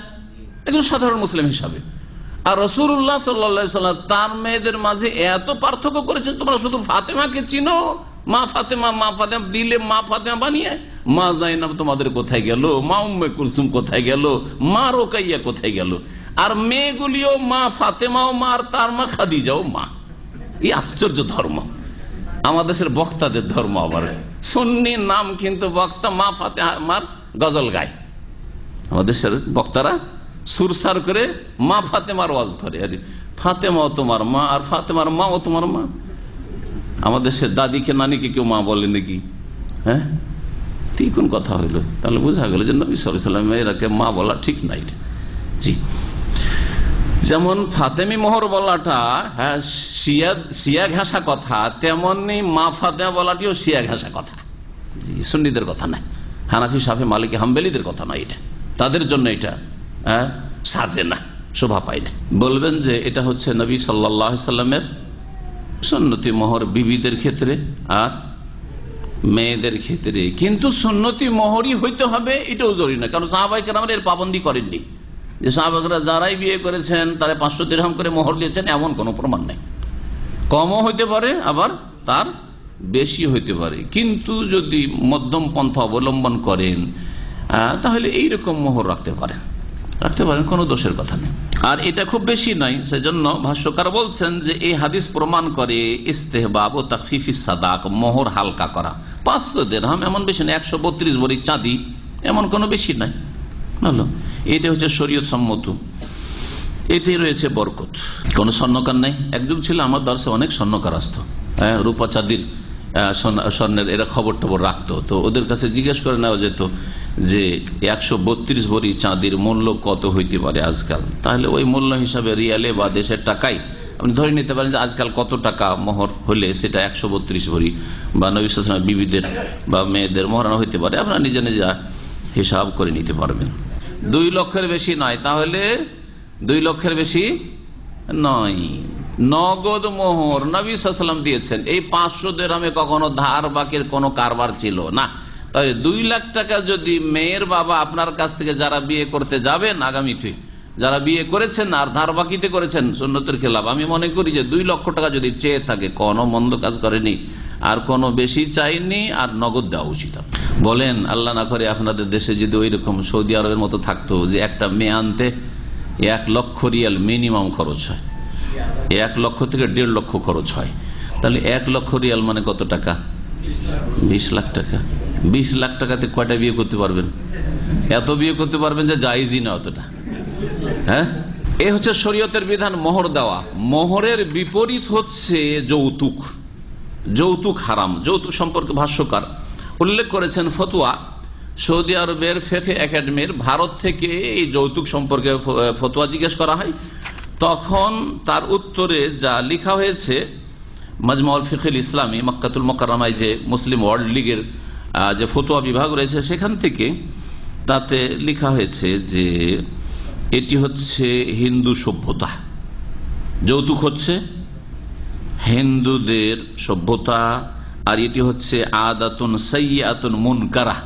S1: একজন সাধারণ মুসলিম হিসাবে। আর রাসূলুল্লাহ সাল্লাল্লাহু আলাইহি ওয়াসাল্লাম তার মেয়েদের মাঝে এত পার্থক্য করেছেন। তোমরা শুধু ফাতেমাকে চিনো, মা ফাতেমা, মা ফাতেমা দিলে মা ফাতেমা বানিয়ে, মা জাইনাব তোমাদের কোথায় গেল, মা উম্মে কুলসুম কোথায় গেল, মা রোকাইয়া কোথায় গেল? আর মেয়েগুলিও মা ফাতেমাও মা, আর তার মা খাদিজাও মা। এই আশ্চর্য ধর্ম আমাদের দেশের বক্তাদের ধর্ম। আবার সুন্নি নাম, কিন্তু বক্তা মা ফাতেমার গজল গায়। আমাদের দেশের বক্তারা সুরসার করে মা ফাতেমার ওয়াজ করে, আরে ফাতেমাও তোমার মা, আর ফাতেমার মাও তোমার মা। আমাদের দেশের দাদিকে, নানিকে কেউ মা বলে নাকি? হ্যাঁ, কোন কথা হইল? তাহলে বোঝা গেল যে নবী সাল্লাল্লাহু আলাইহি ওয়াসাল্লাম এরাকে মা বলা ঠিক নাই। জি, যেমন ফাতেমি মোহর বলাটা শিয়া ঘাসা কথা, তেমনি মা ফাতেমা বলাটিও শিয়া ঘাসা কথা। জি, সুন্নিদের কথা নাই, হানাফি, শাফি, মালিকি, হাম্বলীদের কথা নয়। এটা তাদের জন্য এটা সাজে না, শোভা পায় না। বলবেন যে এটা হচ্ছে নবী সাল্লাল্লাহু আলাইহি ওয়াসাল্লামের সুন্নতি মোহর বিবিদের ক্ষেত্রে আর মেয়েদের ক্ষেত্রে, কিন্তু সুন্নতি মোহরই হইতে হবে এটাও জরুরি না, কারণ সাহাবায়ে কেরাম এর পাবন্দি করেননি। যে সাহাবারা যারাই বিয়ে করেছেন তারা 500 দিরহাম করে মোহর দিয়েছেন, এমন কোনো প্রমাণ নেই। কমও হইতে পারে, আবার তার বেশি হইতে পারে, কিন্তু যদি মধ্যম পন্থা অবলম্বন করেন তাহলে এইরকম মোহর রাখতে পারেন, কোনো দোষের কথা নেই। আর এটা খুব বেশি নয়, সেজন্য ভাষ্যকার বলছেন যে এই হাদিস প্রমাণ করে ইস্তেহবাব ও তাখফিফিস সাদাক, মোহর হালকা করা। 500 দিরহাম এমন বেশি নয়, 132 ভরি চাঁদি এমন কোনো বেশি নাই। ভালো, এটা হচ্ছে শরীয়ত সম্মত, এতে রয়েছে বরকত। কোনো স্বর্ণকার নেই। একযুগ ছিল আমার দর্শে অনেক স্বর্ণকার আসতো, রূপা চাঁদির স্বর্ণের এরা খবর টবর রাখতো। তো ওদের কাছে জিজ্ঞেস করে নেওয়া যেত যে 132 ভরি চাঁদির মূল্য কত হইতে পারে আজকাল, তাহলে ওই মূল্য হিসাবে রিয়ালে বা দেশের টাকায় আপনি ধরে নিতে পারেন যে আজকাল কত টাকা মোহর হলে সেটা 132 ভরি বা নবী সাল্লাল্লাহু আলাইহি ওয়াসাল্লাম বিবিদের বা মেয়েদের মোহরানা হইতে পারে, আপনারা নিজে নিজে হিসাব করে নিতে পারবেন। 2 লক্ষের বেশি নয়, তাহলে 2 লক্ষের বেশি নয়। নগদ মোহর নবী সাল্লাল্লাহু আলাইহি ওয়াসাল্লাম দিয়েছেন। এই 500 দিরহামে কখনো ধার বাকির কোনো কারবার ছিল না। তাহলে 2 লাখ টাকা যদি মেয়ের বাবা আপনার কাছ থেকে, যারা বিয়ে করতে যাবেন আগামীতে, যারা বিয়ে করেছেন আর ধার বাকিতে করেছেন সুন্নতের খেলাফ, আমি মনে করি যে 2 লক্ষ টাকা যদি চেয়ে থাকে কোনো মন্দ কাজ করেনি, আর কোনো বেশি চাইনি, আর নগদ দেওয়া উচিত। বলেন আল্লাহ না করে আপনাদের দেশে যদি ওই রকম সৌদি আরবের মতো থাকতো যে একটা মেয়ে আনতে 1 লক্ষ রিয়াল মিনিমাম খরচ হয়, 1 লক্ষ থেকে 1.5 লক্ষ খরচ হয়, তাহলে 1 লক্ষ রিয়াল মানে কত টাকা? 20 লাখ টাকা। 20 লাখ টাকাতে কয়টা বিয়ে করতে পারবেন? এত বিয়ে করতে পারবেন যে জায়েজই না অতটা। হ্যাঁ, এ হচ্ছে শরীয়তের বিধান, মোহর দেওয়া। মোহরের বিপরীত হচ্ছে যৌতুক। যৌতুক হারাম। যৌতুক সম্পর্কে ভাষ্যকার উল্লেখ করেছেন ফতোয়া, সৌদি আরবের ফিকহ একাডেমির, ভারত থেকে এই যৌতুক সম্পর্কে ফতোয়া জিজ্ঞেস করা হয়, তখন তার উত্তরে যা লেখা হয়েছে মাজমাউল ফিকহুল ইসলামী মক্কাতুল মুকাররমায় যে মুসলিম ওয়ার্ল্ড লীগের যে ফতোয়া বিভাগ রয়েছে, সেখান থেকে তাতে লেখা হয়েছে যে এটি হচ্ছে হিন্দু সভ্যতা। যৌতুক হচ্ছে হিন্দুদের সভ্যতা, আর এটি হচ্ছে আদাতুন সাইয়্যাতুন মুনকারা,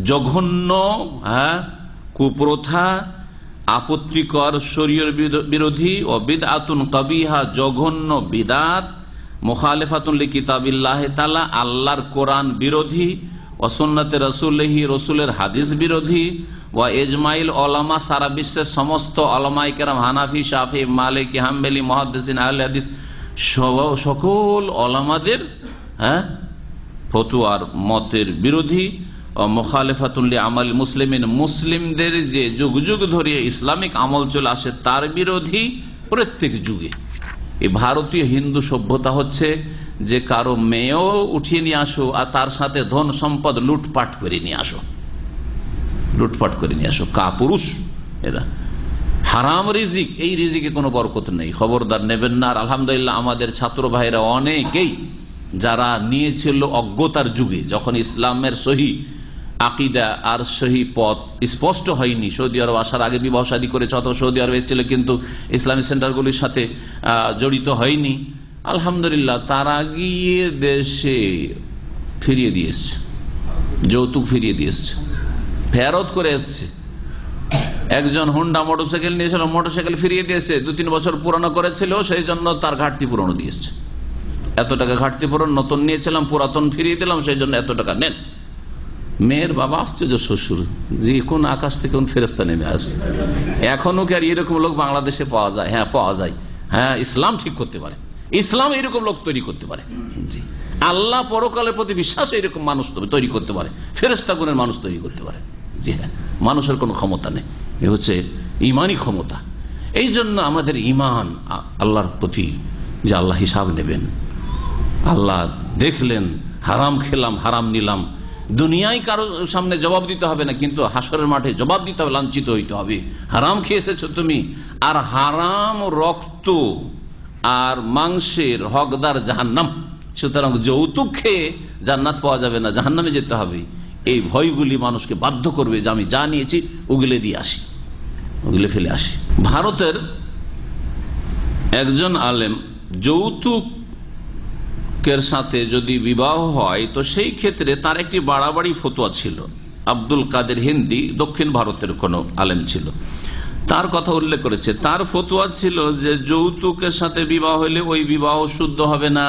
S1: জঘন্য কুপ্রথা, আপত্তিকর শরীয়র বিরোধী, ও বিদআতুন কাবিহা, জঘন্য বিদাত, মুখালিফাতুন লিকিতাবিল্লাহ তাআলা, আল্লাহর কোরআন বিরোধী, ও সুন্নতে রাসূলিহি, রাসূলের হাদিস বিরোধী, ওয়া ইজমাইল উলামা, সারা বিশ্বের সমস্ত উলামায়ে কেরাম, হানাফি, শাফি, মালিকি, হাম্বলি, মুহাদ্দিসিন, আহলে হাদিস, সকল উলামাদের ফতোয়ার মতের বিরোধী, ও মুখালিফাতুন লিআমাল মুসলিমিন, মুসলিমদের যে যুগ যুগ ধরে ইসলামিক আমল চলে আসে তার বিরোধী প্রত্যেক যুগে। এই ভারতীয় হিন্দু সভ্যতা হচ্ছে যে কারো মেয়েও উঠিয়ে নিয়ে আসো, আর তার সাথে ধন সম্পদ লুটপাট করে নিয়ে আসো, লুটপাট করে নিয়ে আসো, কাপুরুষ এরা। হারাম রিজিক, এই রিজিকে কোনো বরকত নেই, খবরদার নেবেন না। আর আলহামদুলিল্লাহ আমাদের ছাত্র ভাইরা অনেকেই যারা নিয়েছিল অজ্ঞতার যুগে, যখন ইসলামের সহি আকিদা আর সহি পথ স্পষ্ট হয়নি, সৌদি আরব আসার আগে বিবাহ শাদী করেছে, অথবা সৌদি আরব এসেছিল কিন্তু ইসলামিক সেন্টারগুলির সাথে জড়িত হয়নি, আলহামদুলিল্লাহ তারা গিয়ে দেশে ফিরিয়ে দিয়ে এসছে, যৌতুক ফিরিয়ে দিয়ে এসছে, ফেরত করে এসছে। একজন হুন্ডা মোটরসাইকেল নিয়েছিল, মোটরসাইকেল ফিরিয়ে দিয়েছে, 2-3 বছর পুরানো করেছিল, সেই জন্য তার ঘাটতি পুরনো দিয়েছে। এত টাকা ঘাটতি পূরণ, নতুন নিয়েছিলাম, পুরাতন ফিরিয়ে দিলাম, সেই জন্য এত টাকা নেন। মেয়ের বাবা আশ্চর্য শ্বশুর, যে কোন আকাশ থেকে কোন ফেরেস্তা নেমে আসে। এখনো কি আর এরকম লোক বাংলাদেশে পাওয়া যায়? হ্যাঁ পাওয়া যায়। হ্যাঁ, ইসলাম ঠিক করতে পারে, ইসলাম এরকম লোক তৈরি করতে পারে। জি, আল্লাহ পরকালের প্রতি বিশ্বাস এরকম মানুষ তৈরি করতে পারে, ফেরেস্তা গুণের মানুষ তৈরি করতে পারে। জি হ্যাঁ, মানুষের কোনো ক্ষমতা নেই, এ হচ্ছে ইমানি ক্ষমতা। এই জন্য আমাদের ইমান আল্লাহর প্রতি, যে আল্লাহ হিসাব নেবেন, আল্লাহ দেখলেন হারাম খেলাম, হারাম নিলাম, দুনিয়ায় কারো সামনে জবাব দিতে হবে না, কিন্তু হাসরের মাঠে জবাব দিতে হবে, লাঞ্ছিত হইতে হবে। হারাম খেয়েছো তুমি, আর হারাম রক্ত আর মাংসের হকদার জাহান্নাম। সুতরাং যৌতুক খেয়ে জান্নাত পাওয়া যাবে না, জাহান্নামে যেতে হবে। এই ভয়গুলি মানুষকে বাধ্য করবে যে আমি যা নিয়েছি ওগুলো দিয়ে আসি, ওগুলো ফেলে আসি। ভারতের একজন আলেম যৌতুকের সাথে যদি বিবাহ হয় তো সেই ক্ষেত্রে তার একটি বাড়াবাড়ি ফতোয়া ছিল। আব্দুল কাদের হিন্দি, দক্ষিণ ভারতের কোনো আলেম ছিল, তার কথা উল্লেখ করেছে। তার ফতোয়া ছিল যে যৌতুকের সাথে বিবাহ হইলে ওই বিবাহ শুদ্ধ হবে না,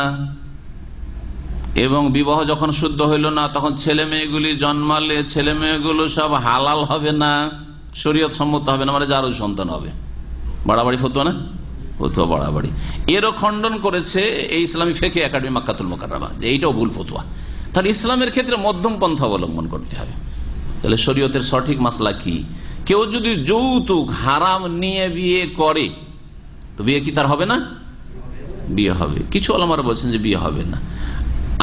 S1: এবং বিবাহ যখন শুদ্ধ হইল না তখন ছেলে মেয়েগুলি জন্মালে ছেলে মেয়েগুলো সব হালাল হবে না, শরীয়ত সম্মত হবে না, মানে যারও সন্তান হবে। বাড়াবাড়ি ফতোয়া না? ফতোয়া বাড়াবাড়ি। এরও খণ্ডন করেছে এই ইসলামী ফিকহ একাডেমি মক্কাতুল মুকাররমা, যে এইটাও ভুল ফতোয়া। তাহলে ইসলামের ক্ষেত্রে মধ্যম পন্থা অবলম্বন করতে হবে। তাহলে শরীয়তের সঠিক মাসলা কি? কেউ যদি যৌতুক হারাম নিয়ে বিয়ে করে তো বিয়ে কি তার হবে না? বিয়ে হবে। কিছু ওলামারা বলছেন যে বিয়ে হবে না।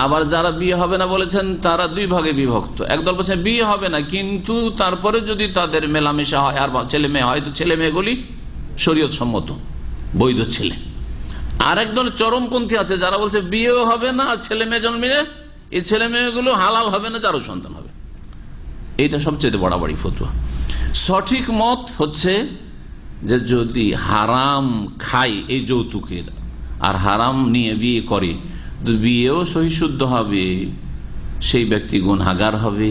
S1: আবার যারা বিয়ে হবে না বলেছেন তারা দুই ভাগে বিভক্ত। একদল বলছেন বিয়ে হবে না, কিন্তু তারপরে যদি তাদের মেলামেশা হয় আর ছেলে মেয়ে হয়, তো ছেলে মেয়েগুলি শরীয়ত সম্মত বৈধ ছেলে। আর একদল চরমপন্থী আছে যারা বলছে বিয়েও হবে না, আর ছেলে মেয়ে জন্মিলে এই ছেলে মেয়েগুলো হালাল হবে না, যারও সন্তান হবে। এইটা সবচেয়ে বাড়াবাড়ি ফতোয়া। সঠিক মত হচ্ছে যে যদি হারাম খায় এই যৌতুকের আর হারাম নিয়ে বিয়ে করে, তো বিয়েও সহিশুদ্ধ হবে, সেই ব্যক্তি গুনাহগার হবে,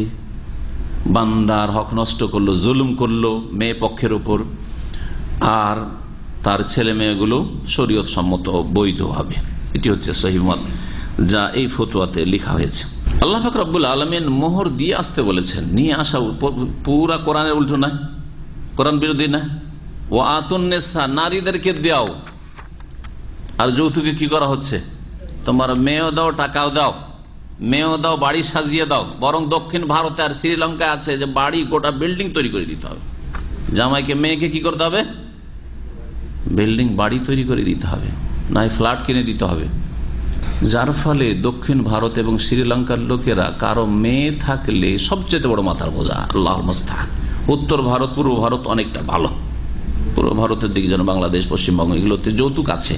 S1: বান্দার হক নষ্ট করলো, জুলুম করলো মেয়ে পক্ষের উপর, আর তার ছেলে মেয়েগুলো শরীয়ত সম্মত বৈধ হবে। এটি হচ্ছে সহিহ মত যা এই ফতোয়াতে লেখা হয়েছে। আল্লাহ পাক রব্বুল আলামিন মোহর দিয়ে আসতে বলেছেন, নিয়ে আসা পুরা কোরআনের উল্টো না, কোরআন বিরোধী না। ও আতুন নেসা, নারীদেরকে দাও। আর যৌতুকে কি করা হচ্ছে, তোমার মেয়েও দাও টাকাও দাও, মেয়েও দাও বাড়ি সাজিয়ে দাও। বরং দক্ষিণ ভারতে আর শ্রীলঙ্কায় আছে যে বাড়ি গোটা বিল্ডিং তৈরি করে দিতে হবে, জামাইকে মেয়েকে কি করতে হবে, বিল্ডিং বাড়ি তৈরি করে দিতে হবে, নাই ফ্ল্যাট কিনে দিতে হবে। যার ফলে দক্ষিণ ভারত এবং শ্রীলঙ্কার লোকেরা কারো মেয়ে থাকলে সবচেয়ে বড় মাথার বোঝা, আল্লাহর মুস্তাআন। উত্তর ভারত পূর্ব ভারত অনেকটা ভালো, পূর্ব ভারতের দিকে যেন বাংলাদেশ পশ্চিমবঙ্গ এগুলোতে যৌতুক আছে,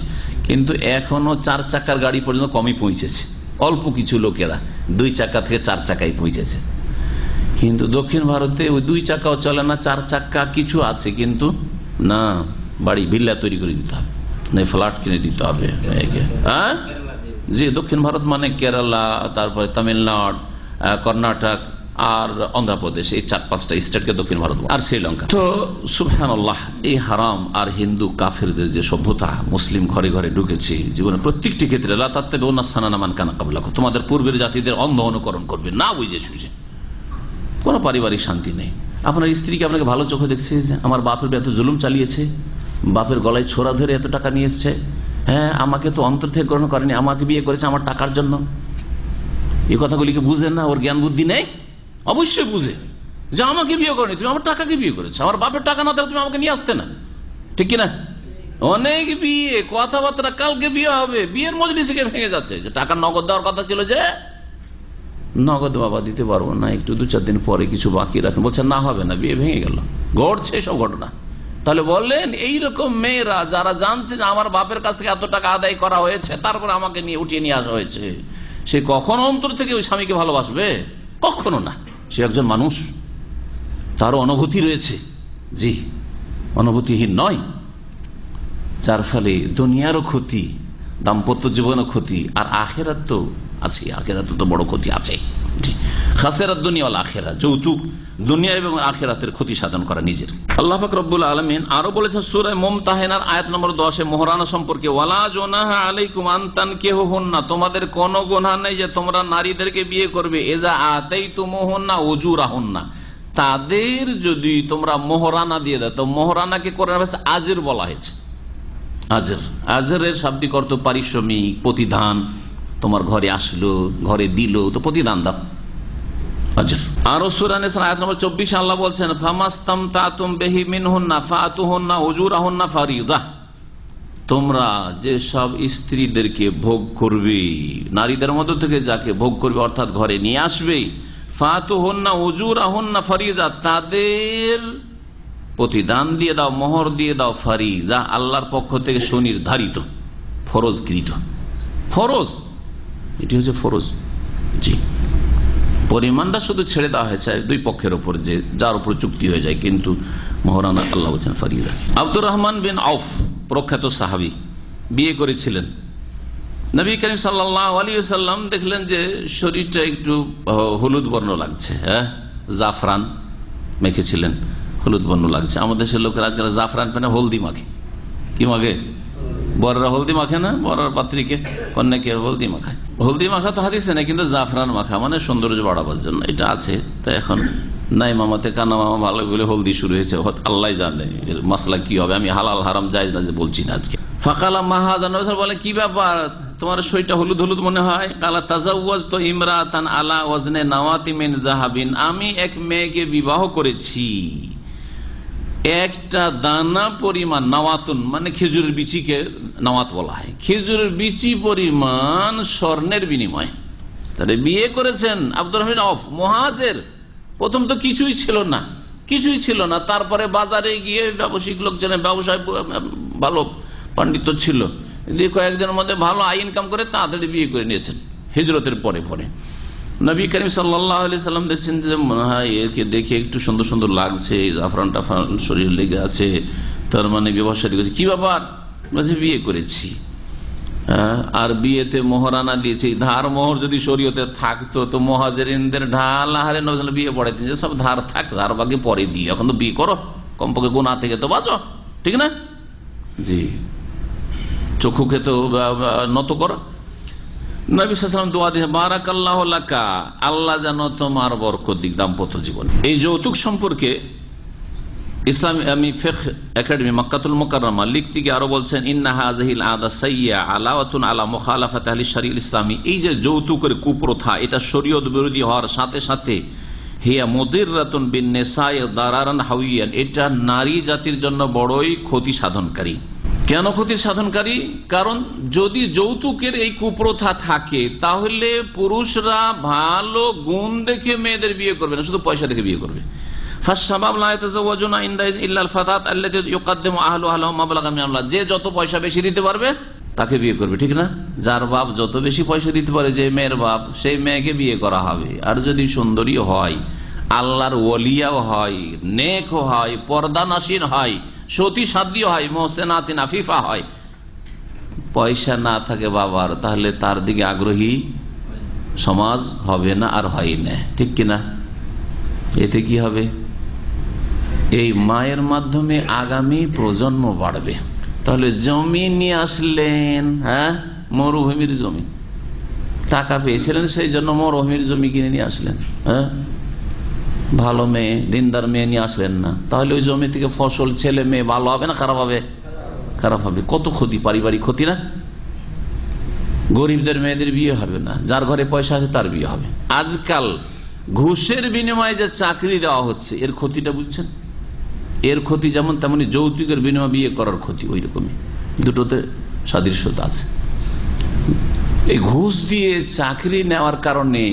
S1: কিন্তু এখনো 4 চাকার গাড়ি পর্যন্ত কমই পৌঁছেছে। অল্প কিছু লোকেরা 2 চাকা থেকে 4 চাকায় পৌঁছেছে, কিন্তু দক্ষিণ ভারতে ওই 2 চাকাও চলে না, 4 চাকা কিছু আছে, কিন্তু না বাড়ি ভিল্লা তৈরি করে দিতে হবে, না ফ্ল্যাট কিনে দিতে হবে মেয়েকে। হ্যাঁ জি, দক্ষিণ ভারত মানে কেরালা, তারপরে তামিলনাড়ু, কর্ণাটক আর অন্ধ্রপ্রদেশ, এই 4-5টা স্টেটকে দক্ষিণ ভারত, আর শ্রীলঙ্কা। তো সুবহানাল্লাহ, এই হারাম আর হিন্দু কাফেরদের যে সভ্যতা মুসলিম ঘরে ঘরে ঢুকেছে জীবনে প্রত্যেকটি ক্ষেত্রে, লা তাত্তাবিউনা সানানা মান কানা ক্বাবলাকুম, তোমাদের পূর্বের জাতিদের অন্ধ অনুকরণ করবে না বুঝে সুঝে। কোনো পারিবারিক শান্তি নেই। আপনার স্ত্রীকে আপনাকে ভালো চোখে দেখছে যে আমার বাপের এত জুলুম চালিয়েছে, বাপের গলায় ছোরা ধরে এত টাকা নিয়ে এসছে, হ্যাঁ আমাকে তো অন্তর থেকে গ্রহণ করেনি, আমাকে বিয়ে করেছে আমার টাকার জন্য। এই কথাগুলিকে বুঝেন না, ওর জ্ঞান বুদ্ধি নেই? অবশ্যই বুঝে যে আমাকে বিয়ে করেনি, তুমি আমার টাকাকে বিয়ে করেছো, আমার বাপের টাকা না থাকলে তুমি আমাকে নিয়ে আসতে না, ঠিক কিনা? অনেক বিয়ে কথাবার্তা, কালকে বিয়ে হবে, বিয়ের মজলিসে ভেঙে যাচ্ছে যে টাকা নগদ দেওয়ার কথা ছিল, যে নগদ বাবা দিতে পারবো না, একটু 2-4 দিন পরে কিছু বাকি রাখেন, বলছে না হবে না, বিয়ে ভেঙে গেল। ঘটছে সব ঘটনা। তাহলে বললেন এইরকম মেয়েরা যারা জানছে যে আমার বাপের কাছ থেকে এত টাকা আদায় করা হয়েছে, তারপর আমাকে নিয়ে উঠিয়ে নিয়ে আসা হয়েছে, সে কখনো অন্তর থেকে ওই স্বামীকে ভালোবাসবে? কখনো না। সে একজন মানুষ, তারও অনুভূতি রয়েছে, জি অনুভূতিহীন নয়। যার ফলে দুনিয়ারও ক্ষতি, দাম্পত্য জীবনও ক্ষতি, আর আখেরাত তো আছে, আখেরাত তো বড় ক্ষতি আছে। খাসেরাত দুনিয়া ওয়াল আখিরাত, যৌতুক দুনিয়া এবং আখিরাতের ক্ষতি সাধন করা নিজের। আল্লাহ পাক রব্বুল আলামিন আরো বলেছেন সূরা মুমতাহিনার আয়াত নম্বর 10-এ মোহরানা সম্পর্কে, ওয়ালা জুনাহা আলাইকুম আন তানকিহুহুন্না, তোমাদের কোনো গুনাহ নেই যে তোমরা নারীদেরকে বিয়ে করবে, ইজা আতাইতুমুহুন্না উজুরাহুন্না, তাদের যদি তোমরা মোহরানা দিয়ে দাও। তো মোহরানাকে কোরআন ভাষায় আজর বলা হয়েছে। আজর, আজরের শাব্দিক অর্থ পারিশ্রমিক, প্রতিদান। তোমার ঘরে আসলো, ঘরে দিল, তো প্রতিদান দাও, আজর। আরো সূরা নিসা আয়াত নম্বর 24 আল্লাহ বলছেন, ফামাস্তামতাতুম বিহি মিনহুন্না ফাতুহুন্না উজুরাহুন্না ফারিদা, তোমরা যে সব স্ত্রীদেরকে ভোগ করবে, নারীদের মধ্য থেকে যাকে ভোগ করবে অর্থাৎ ঘরে নিয়ে আসবে, ফাতুহুন্না উজুরাহুন্না ফারিদা, তাদের প্রতিদান দিয়ে দাও, মোহর দিয়ে দাও, ফারিদা আল্লাহর পক্ষ থেকে সুনির্ধারিত, ফরজকৃত। ফরজ, এটি হচ্ছে ফরজ। জি, পরিমাণটা শুধু ছেড়ে দেওয়া হয়েছে 2 পক্ষের উপর, যে যার উপর চুক্তি হয়ে যায়, কিন্তু মোহরানা আল্লাহ বলছেন ফারিদা। আব্দুর রহমান বিন আউফ প্রখ্যাত সাহাবী বিয়ে করেছিলেন। নবী করিম সাল্লাল্লাহু আলাইহি ওয়াসাল্লাম দেখলেন যে শরীরটা একটু হলুদ বর্ণ লাগছে, হ্যাঁ জাফরান মেখেছিলেন, হলুদ বর্ণ লাগছে। আমাদের দেশের লোকেরা আজকাল জাফরান পেনে হলদি মাখে। কি মাখে? বররা হলদি মাখে না, বরার পাত্রীকে কন্যাকে হলদি মাখায়। হলদি মাখা তো হাদিসে নেই, কিন্তু জাফরান মাখা মানে সৌন্দর্য বাড়াবার জন্য এটা আছে। তো এখন নাই মামাতে কানা মামা ভালো বলে হলদি শুরু হয়েছে, আল্লাহ জানে এর মাসলা কি হবে। আমি হালাল হারাম জায়েজ না যে বলছি না আজকে। ফাকালা মাহাজান বলে, কি ব্যাপার তোমার শরীরটা হলুদ হলুদ মনে হয়? কালা তাজাওয়াজতু ইমরাতান আলা ওয়াজনে নাওয়াতি মিন যাহাবিন, আমি এক মেয়েকে বিবাহ করেছি একটা দানা পরিমাণ, নাওয়াতুন মানে খেজুরের বিচিকে নাওয়াত বলা হয়, খেজুরের বিচি পরিমাণ স্বর্ণের বিনিময়। তাহলে বিয়ে করেছেন আব্দুর রহমান অফ মুহাজির। প্রথম তো কিছুই ছিল না, তারপরে বাজারে গিয়ে ব্যবসায়িক লোকজনের ব্যবসায় ভালো পাণ্ডিত্য ছিল, দিয়ে কয়েকদিনের মধ্যে ভালো আয় ইনকাম করে তাড়াতাড়ি বিয়ে করে নিয়েছেন হিজরতের পরে পরে। নবী করিম সাল্লাল্লাহু আলাইহি সাল্লাম দেখছেন যে মনে হয় একে দেখে একটু সুন্দর সুন্দর লাগছে, জাফরান টাফরান শরীর লেগে আছে, তার মানে বিবাহ শাদী করেছে। কি ব্যাপার? বলছে বিয়ে করেছি। আর বিয়েতে মোহরানা দিয়েছি। ধার মোহর যদি শরীয়তে থাকতো তো মুহাজিরিনদের ঢাল আহারে নবী সাল্লাল্লাহু বিয়ে পড়াইতেন যে সব ধার থাক, ধার বাকি পরে দিয়ে, এখন তো বিয়ে করো, কমপক্ষে গুনাহ থেকে তো বাঁচো, ঠিক না? জি, চক্ষুকে তো নত করো। নবী সাল্লাল্লাহু আলাইহি ওয়াসাল্লাম দোয়া দিয়ে বারাকাল্লাহু লাকা, আল্লাহ যেন তোমার বরকত দিক দাম্পত্য জীবন। এই যৌতুক সম্পর্কে ইসলামী ফিকহ একাডেমি মক্কাতুল মুকাররমা লিখতে গিয়ে আরো বলছেন, ইন্না হাযিহিল আদা সাইয়্যা আলাওয়াতুন আলা মুখালাফাতি আহলি শরীআল ইসলামী। এই যে যৌতুকের কুপ্রথা, এটা শরীয়ত বিরোধী হওয়ার সাথে সাথে হিয়া মুদিররাতুন বিন নিসাই দারারান হাওয়িয়ান, এটা নারী জাতির জন্য বড়ই ক্ষতি সাধনকারী। কেন ক্ষতি সাধনকারী? কারণ যদি যৌতুকের এই কুপ্রথা থাকে তাহলে পুরুষরা ভালো গুণ দেখে মেয়েদের বিয়ে করবে না, শুধু পয়সা দেখে বিয়ে করবে। যে যত পয়সা বেশি দিতে পারবে তাকে বিয়ে করবে, ঠিক না? যার বাপ যত বেশি পয়সা দিতে পারে, যে মেয়ের বাপ, সেই মেয়েকে বিয়ে করা হবে। আর যদি সুন্দরী হয়, আল্লাহর ওলিয়াও হয়, নেকও হয়, পর্দানাসীন হয়, সতী সাধ্য হয়, মোহসেনাতিন আফিফা হয়, পয়সা না থাকে বাবার, তাহলে তার দিকে আগ্রহী সমাজ হবে না, আর হয় না, ঠিক কিনা? এতে কি হবে? এই মায়ের মাধ্যমে আগামী প্রজন্ম বাড়বে। তাহলে জমি নিয়ে আসলেন, হ্যাঁ, মরুভূমির জমি, টাকা পেয়েছিলেন সেই জন্য মরুভূমির জমি কিনে নিয়ে আসলেন, হ্যাঁ, ভালো মেয়ে, দিনদার মেয়ে নিয়ে আসলেন না, তাহলে ওই জমি থেকে ফসল, ছেলে মেয়ে ভালো হবে না খারাপ হবে? খারাপ হবে। কত ক্ষতি, পারিবারিক ক্ষতি না? গরিবদের মেয়েদের বিয়ে হবে না, যার ঘরে পয়সা আছে তার বিয়ে হবে। আজকাল ঘুষের বিনিময়ে যে চাকরি দেওয়া হচ্ছে, এর ক্ষতিটা বুঝছেন? এর ক্ষতি যেমন তেমনি যৌতুকের বিনিময়ে বিয়ে করার ক্ষতি ওই রকমই, দুটোতে সাদৃশ্যতা আছে। এই ঘুষ দিয়ে চাকরি নেওয়ার কারণে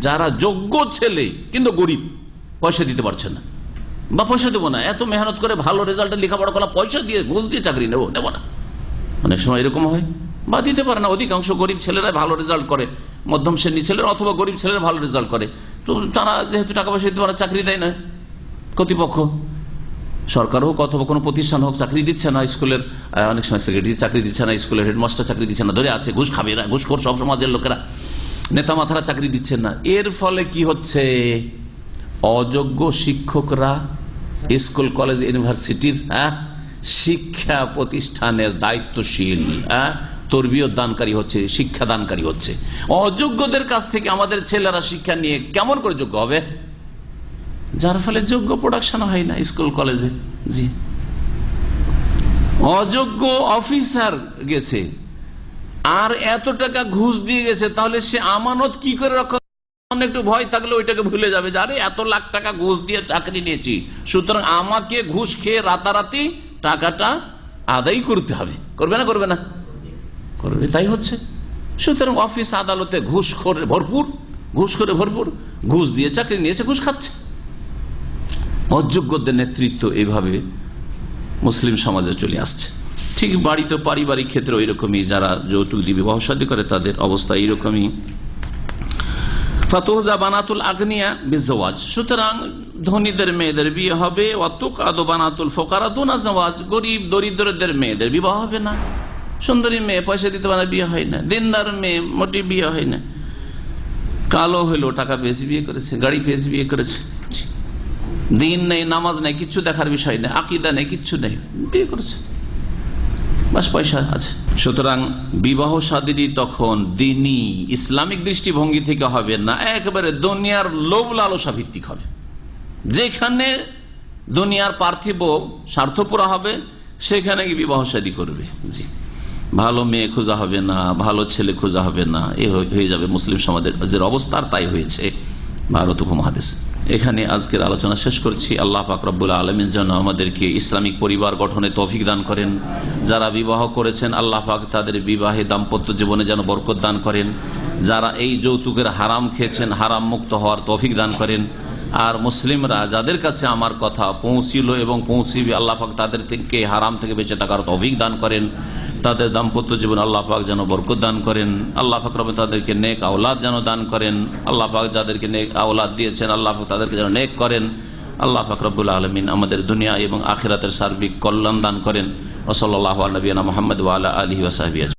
S1: যারা যোগ্য ছেলে কিন্তু গরিব, পয়সা দিতে পারছে না, বা পয়সা দেবো না, এত মেহনত করে ভালো রেজাল্টে লেখাপড়া করা, পয়সা দিয়ে ঘুষ দিয়ে চাকরি নেবো না, অনেক সময় এরকম হয়, বা দিতে পারে না। অধিকাংশ গরিব ছেলেরা ভালো রেজাল্ট করে, মধ্যম শ্রেণী ছেলেরা অথবা গরিব ছেলেরা ভালো রেজাল্ট করে, তো তারা যেহেতু টাকা পয়সা দিতে পারে, চাকরি দেয় না। কর্তৃপক্ষ, সরকার হোক অথবা কোনো প্রতিষ্ঠান হোক, চাকরি দিচ্ছে না। স্কুলের অনেক সময় সেক্রেটারি চাকরি দিচ্ছে না, স্কুলের হেডমাস্টার চাকরি দিচ্ছে না, ধরে আছে ঘুষ খাবে না, ঘুষখোর সব সমাজের লোকেরা, নেতা মাথারা চাকরি দিচ্ছে না। এর ফলে কি হচ্ছে? অযোগ্য শিক্ষকরা স্কুল, কলেজ, ইউনিভার্সিটির, শিক্ষা প্রতিষ্ঠানের দায়িত্বশীল, তরবিয়ত দানকারী হচ্ছে, শিক্ষা দানকারী হচ্ছে। অযোগ্যদের কাছ থেকে আমাদের ছেলেরা শিক্ষা নিয়ে কেমন করে যোগ্য হবে? যার ফলে যোগ্য প্রোডাকশন হয় না স্কুল কলেজে। জি, অযোগ্য অফিসার গেছে আর এত টাকা ঘুষ দিয়ে গেছে, তাহলে সে আমানত কি করে রক্ষা? একটু ভয় থাকলে ওইটাকে ভুলে যাবে যে আরে এত লাখ টাকা ঘুষ দিয়ে চাকরি নিয়েছি, সুতরাং আমাকে ঘুষ খেয়ে রাতারাতি টাকাটা আদায় করতে হবে। করবে না? করবে না? করবে। তাই হচ্ছে। সুতরাং অফিস আদালতে ঘুষ করে ভরপুর, ঘুষ দিয়ে চাকরি নিয়েছে, ঘুষ খাচ্ছে। অযোগ্যদের নেতৃত্ব এইভাবে মুসলিম সমাজে চলে আসছে। ঠিক বাড়িতে পারিবারিক ক্ষেত্রে ওই রকমই, যারা যৌতুক দিয়ে বিবাহ শাদী করে তাদের অবস্থা এইরকমই। ফাতুহজা বানাতুল আগনিয়া বিজওয়াজ, সুতরাং ধনীদের মেয়েদের বিয়ে হবে। ওয়াতুকাদু বানাতুল ফুকারা দুনা জাওয়াজ, গরিব দরিদ্রদের মেয়েদের বিবাহ হবে না। সুন্দরী মেয়ে পয়সা দিতে পারে বিয়ে হয় না, দিনদার মেয়ে মোটি বিয়ে হয় না। কালো হইলো, টাকা পেয়েছে বিয়ে করেছে, গাড়ি পেয়েছে বিয়ে করেছে, দিন নেই, নামাজ নেই, কিচ্ছু দেখার বিষয় নেই, আকীদা নেই, কিচ্ছু নেই, বিয়ে করেছে, বাস পয়সা আছে। সুতরাং বিবাহ শাদী তখন দ্বীনি ইসলামিক দৃষ্টিভঙ্গি থেকে হবে না, একেবারে দুনিয়ার লোভ লালসা ভিত্তিক হবে। যেখানে দুনিয়ার পার্থিব স্বার্থ পুরা হবে সেখানে বিবাহ শাদী করবে। জি, ভালো মেয়ে খোঁজা হবে না, ভালো ছেলে খোঁজা হবে না, এ হয়ে যাবে মুসলিম সমাজের অবস্থা। তাই হয়েছে ভারত উপমহাদেশে। এখানে আজকের আলোচনা শেষ করছি। আল্লাহ পাক রব্বুল আলামিন যেন আমাদেরকে ইসলামিক পরিবার গঠনে তৌফিক দান করেন। যারা বিবাহ করেছেন আল্লাহ পাক তাদের বিবাহে দাম্পত্য জীবনে যেন বরকত দান করেন। যারা এই যৌতুকের হারাম খেয়েছেন হারাম মুক্ত হওয়ার তৌফিক দান করেন। আর মুসলিমরা যাদের কাছে আমার কথা পৌঁছিল এবং পৌঁছিবে আল্লাহ পাক তাদের থেকে হারাম থেকে বেঁচে থাকার তৌফিক দান করেন। তাদের দাম্পত্য জীবন আল্লাহ পাক যেন বরকত দান করেন। আল্লাহ পাক রব্বুল তাদেরকে নেক আওলাদ যেন দান করেন। আল্লাহ পাক যাদেরকে নেক আওলাদ দিয়েছেন আল্লাহ পাক তাদেরকে যেন নেক করেন। আল্লাহ পাক রব্বুল আলামিন আমাদের দুনিয়া এবং আখিরাতের সার্বিক কল্যাণ দান করেন। ওয়া সাল্লাল্লাহু আলা নবিয়িনা মুহাম্মদ ওয়া আলা আলিহি ওয়া সাহবিহি।